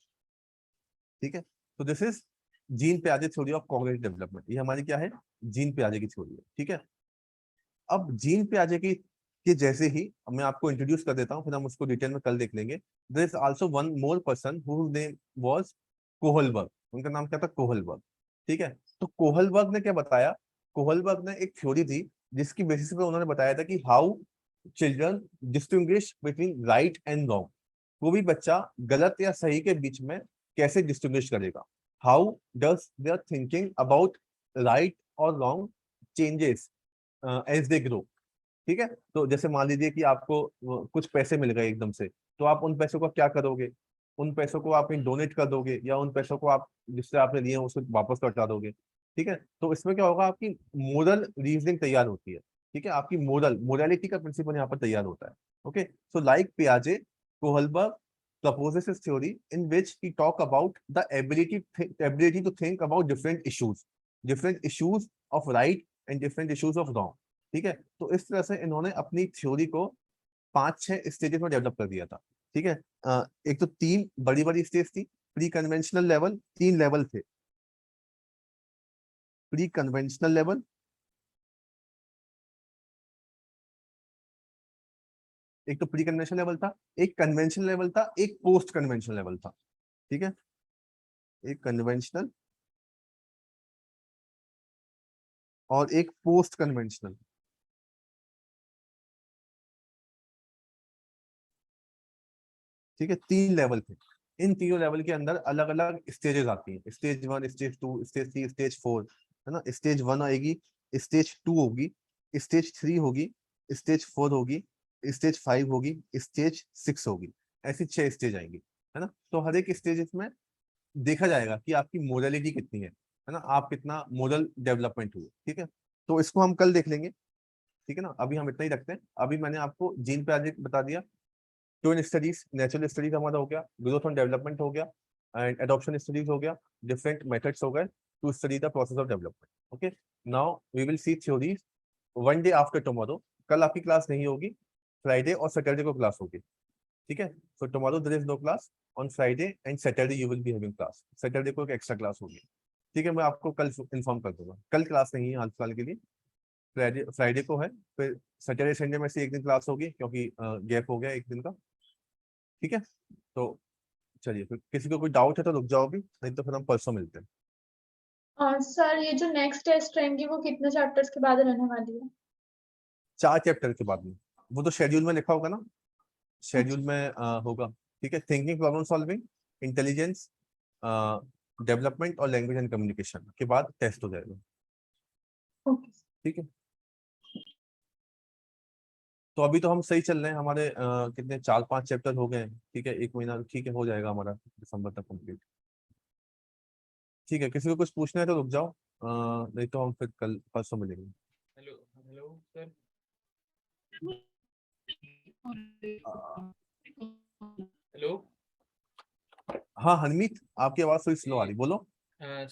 ठीक है। तो दिस इज जीन पियाजे थ्योरी ऑफ कॉग्निटिव डेवलपमेंट, ये हमारी क्या है, जीन पियाजे की थ्योरी है, ठीक है। अब जीन पियाजे की के जैसे ही मैं आपको इंट्रोड्यूस कर देता हूँ, फिर हम उसको डिटेल में कल देख लेंगे। There is also one more person who name was Kohlberg, उनका नाम क्या था, कोहलबर्ग, ठीक है। तो कोहलबर्ग ने क्या बताया, कोहलबर्ग ने एक थ्योरी दी जिसकी बेसिस पे उन्होंने बताया था कि how children distinguish between right and wrong, कोई भी बच्चा गलत या सही के बीच में कैसे डिस्टिंग्विश करेगा, how does their thinking about right और wrong changes as they grow, ठीक है। तो जैसे मान लीजिए कि आपको कुछ पैसे मिल गए एकदम से, तो आप उन पैसों का क्या करोगे, उन पैसों को आप डोनेट कर दोगे, या उन पैसों को आप जिससे आपने लिए उसको वापस लौटा दोगे, ठीक है। तो इसमें क्या होगा, आपकी मोरल रीजनिंग तैयार होती है, ठीक है, आपकी मोरालिटी का प्रिंसिपल यहाँ पर तैयार होता है, ओके। सो लाइक पियाजे, Kohlberg proposes his theory in which he talk about the ability to think about different issues of right and different issues of wrong, ठीक है। तो इस तरह से इन्होंने अपनी थ्योरी को 5-6 स्टेजेस में डेवलप कर दिया था, ठीक है। एक तो 3 बड़ी बड़ी स्टेज थी, प्री कन्वेंशनल लेवल, 3 लेवल थे, प्री कन्वेंशनल लेवल, एक तो प्री कन्वेंशनल लेवल था, एक कन्वेंशनल लेवल था, एक पोस्ट कन्वेंशनल लेवल था, ठीक है, एक कन्वेंशनल और एक पोस्ट कन्वेंशनल, ठीक है, 3 लेवल थे। इन तीनों लेवल के अंदर अलग अलग स्टेजेस आती हैं, स्टेज 1, स्टेज 2, स्टेज 3, स्टेज 4, है ना। स्टेज 1 आएगी, स्टेज 2 होगी, स्टेज 3 होगी, स्टेज 4 होगी, स्टेज 5 होगी, स्टेज 6 होगी, ऐसी 6 स्टेज आएंगी, है ना। तो हर एक स्टेज में देखा जाएगा कि आपकी मोरलिटी कितनी है ना, आप कितना मोरल डेवलपमेंट हुए, ठीक है। तो इसको हम कल देख लेंगे, ठीक है ना। अभी हम इतना ही रखते हैं, अभी मैंने आपको जीन पे बता दिया, ट्विन स्टडीज, नेचुरल स्टडीज हमारा हो गया, ग्रोथ एंड डेवलपमेंट हो गया, एंड एडॉप्शन स्टडीज हो गया, डिफरेंट मेथड्स हो गए to study the process of development, okay. Now we will see theories one day after tomorrow, कल आपकी क्लास नहीं होगी, फ्राइडे और सैटरडे को क्लास होगी, ठीक है। So tomorrow there is no class, on Friday and Saturday you will be having class. Saturday को एक एक्स्ट्रा क्लास होगी, ठीक है, मैं आपको कल इन्फॉर्म कर दूंगा। कल क्लास नहीं है हाल फिलहाल के लिए, फ्राइडे को है, फिर सैटरडे संडे में से एक दिन क्लास होगी क्योंकि गैप हो गया एक दिन का, ठीक है। तो चलिए, फिर किसी को कोई डाउट है तो रुक जाओ भी, नहीं तो फिर हम परसों मिलते हैं। सर ये जो नेक्स्ट टेस्ट रहेंगी वो कितने चैप्टर्स के बाद रहने वाली है? 4 चैप्टर के बाद में, वो तो शेड्यूल में लिखा होगा ना, शेड्यूल में होगा, ठीक है। Thinking, problem solving, intelligence, development और लैंग्वेज एंड कम्युनिकेशन के बाद टेस्ट हो जाएगा, ओके। ठीक है। तो अभी तो हम सही चल रहे हैं, हमारे कितने 4-5 चैप्टर हो गए हैं, ठीक है, 1 महीना ठीक है, हो जाएगा हमारा दिसंबर तक कंप्लीट, ठीक है। किसी को कुछ पूछना है तो रुक जाओ, नहीं तो हम फिर कल परसों मिलेंगे। Hello hello sir. हेलो हाँ हनमीत, आपकी आवाज थोड़ी स्लो आ रही, बोलो। सर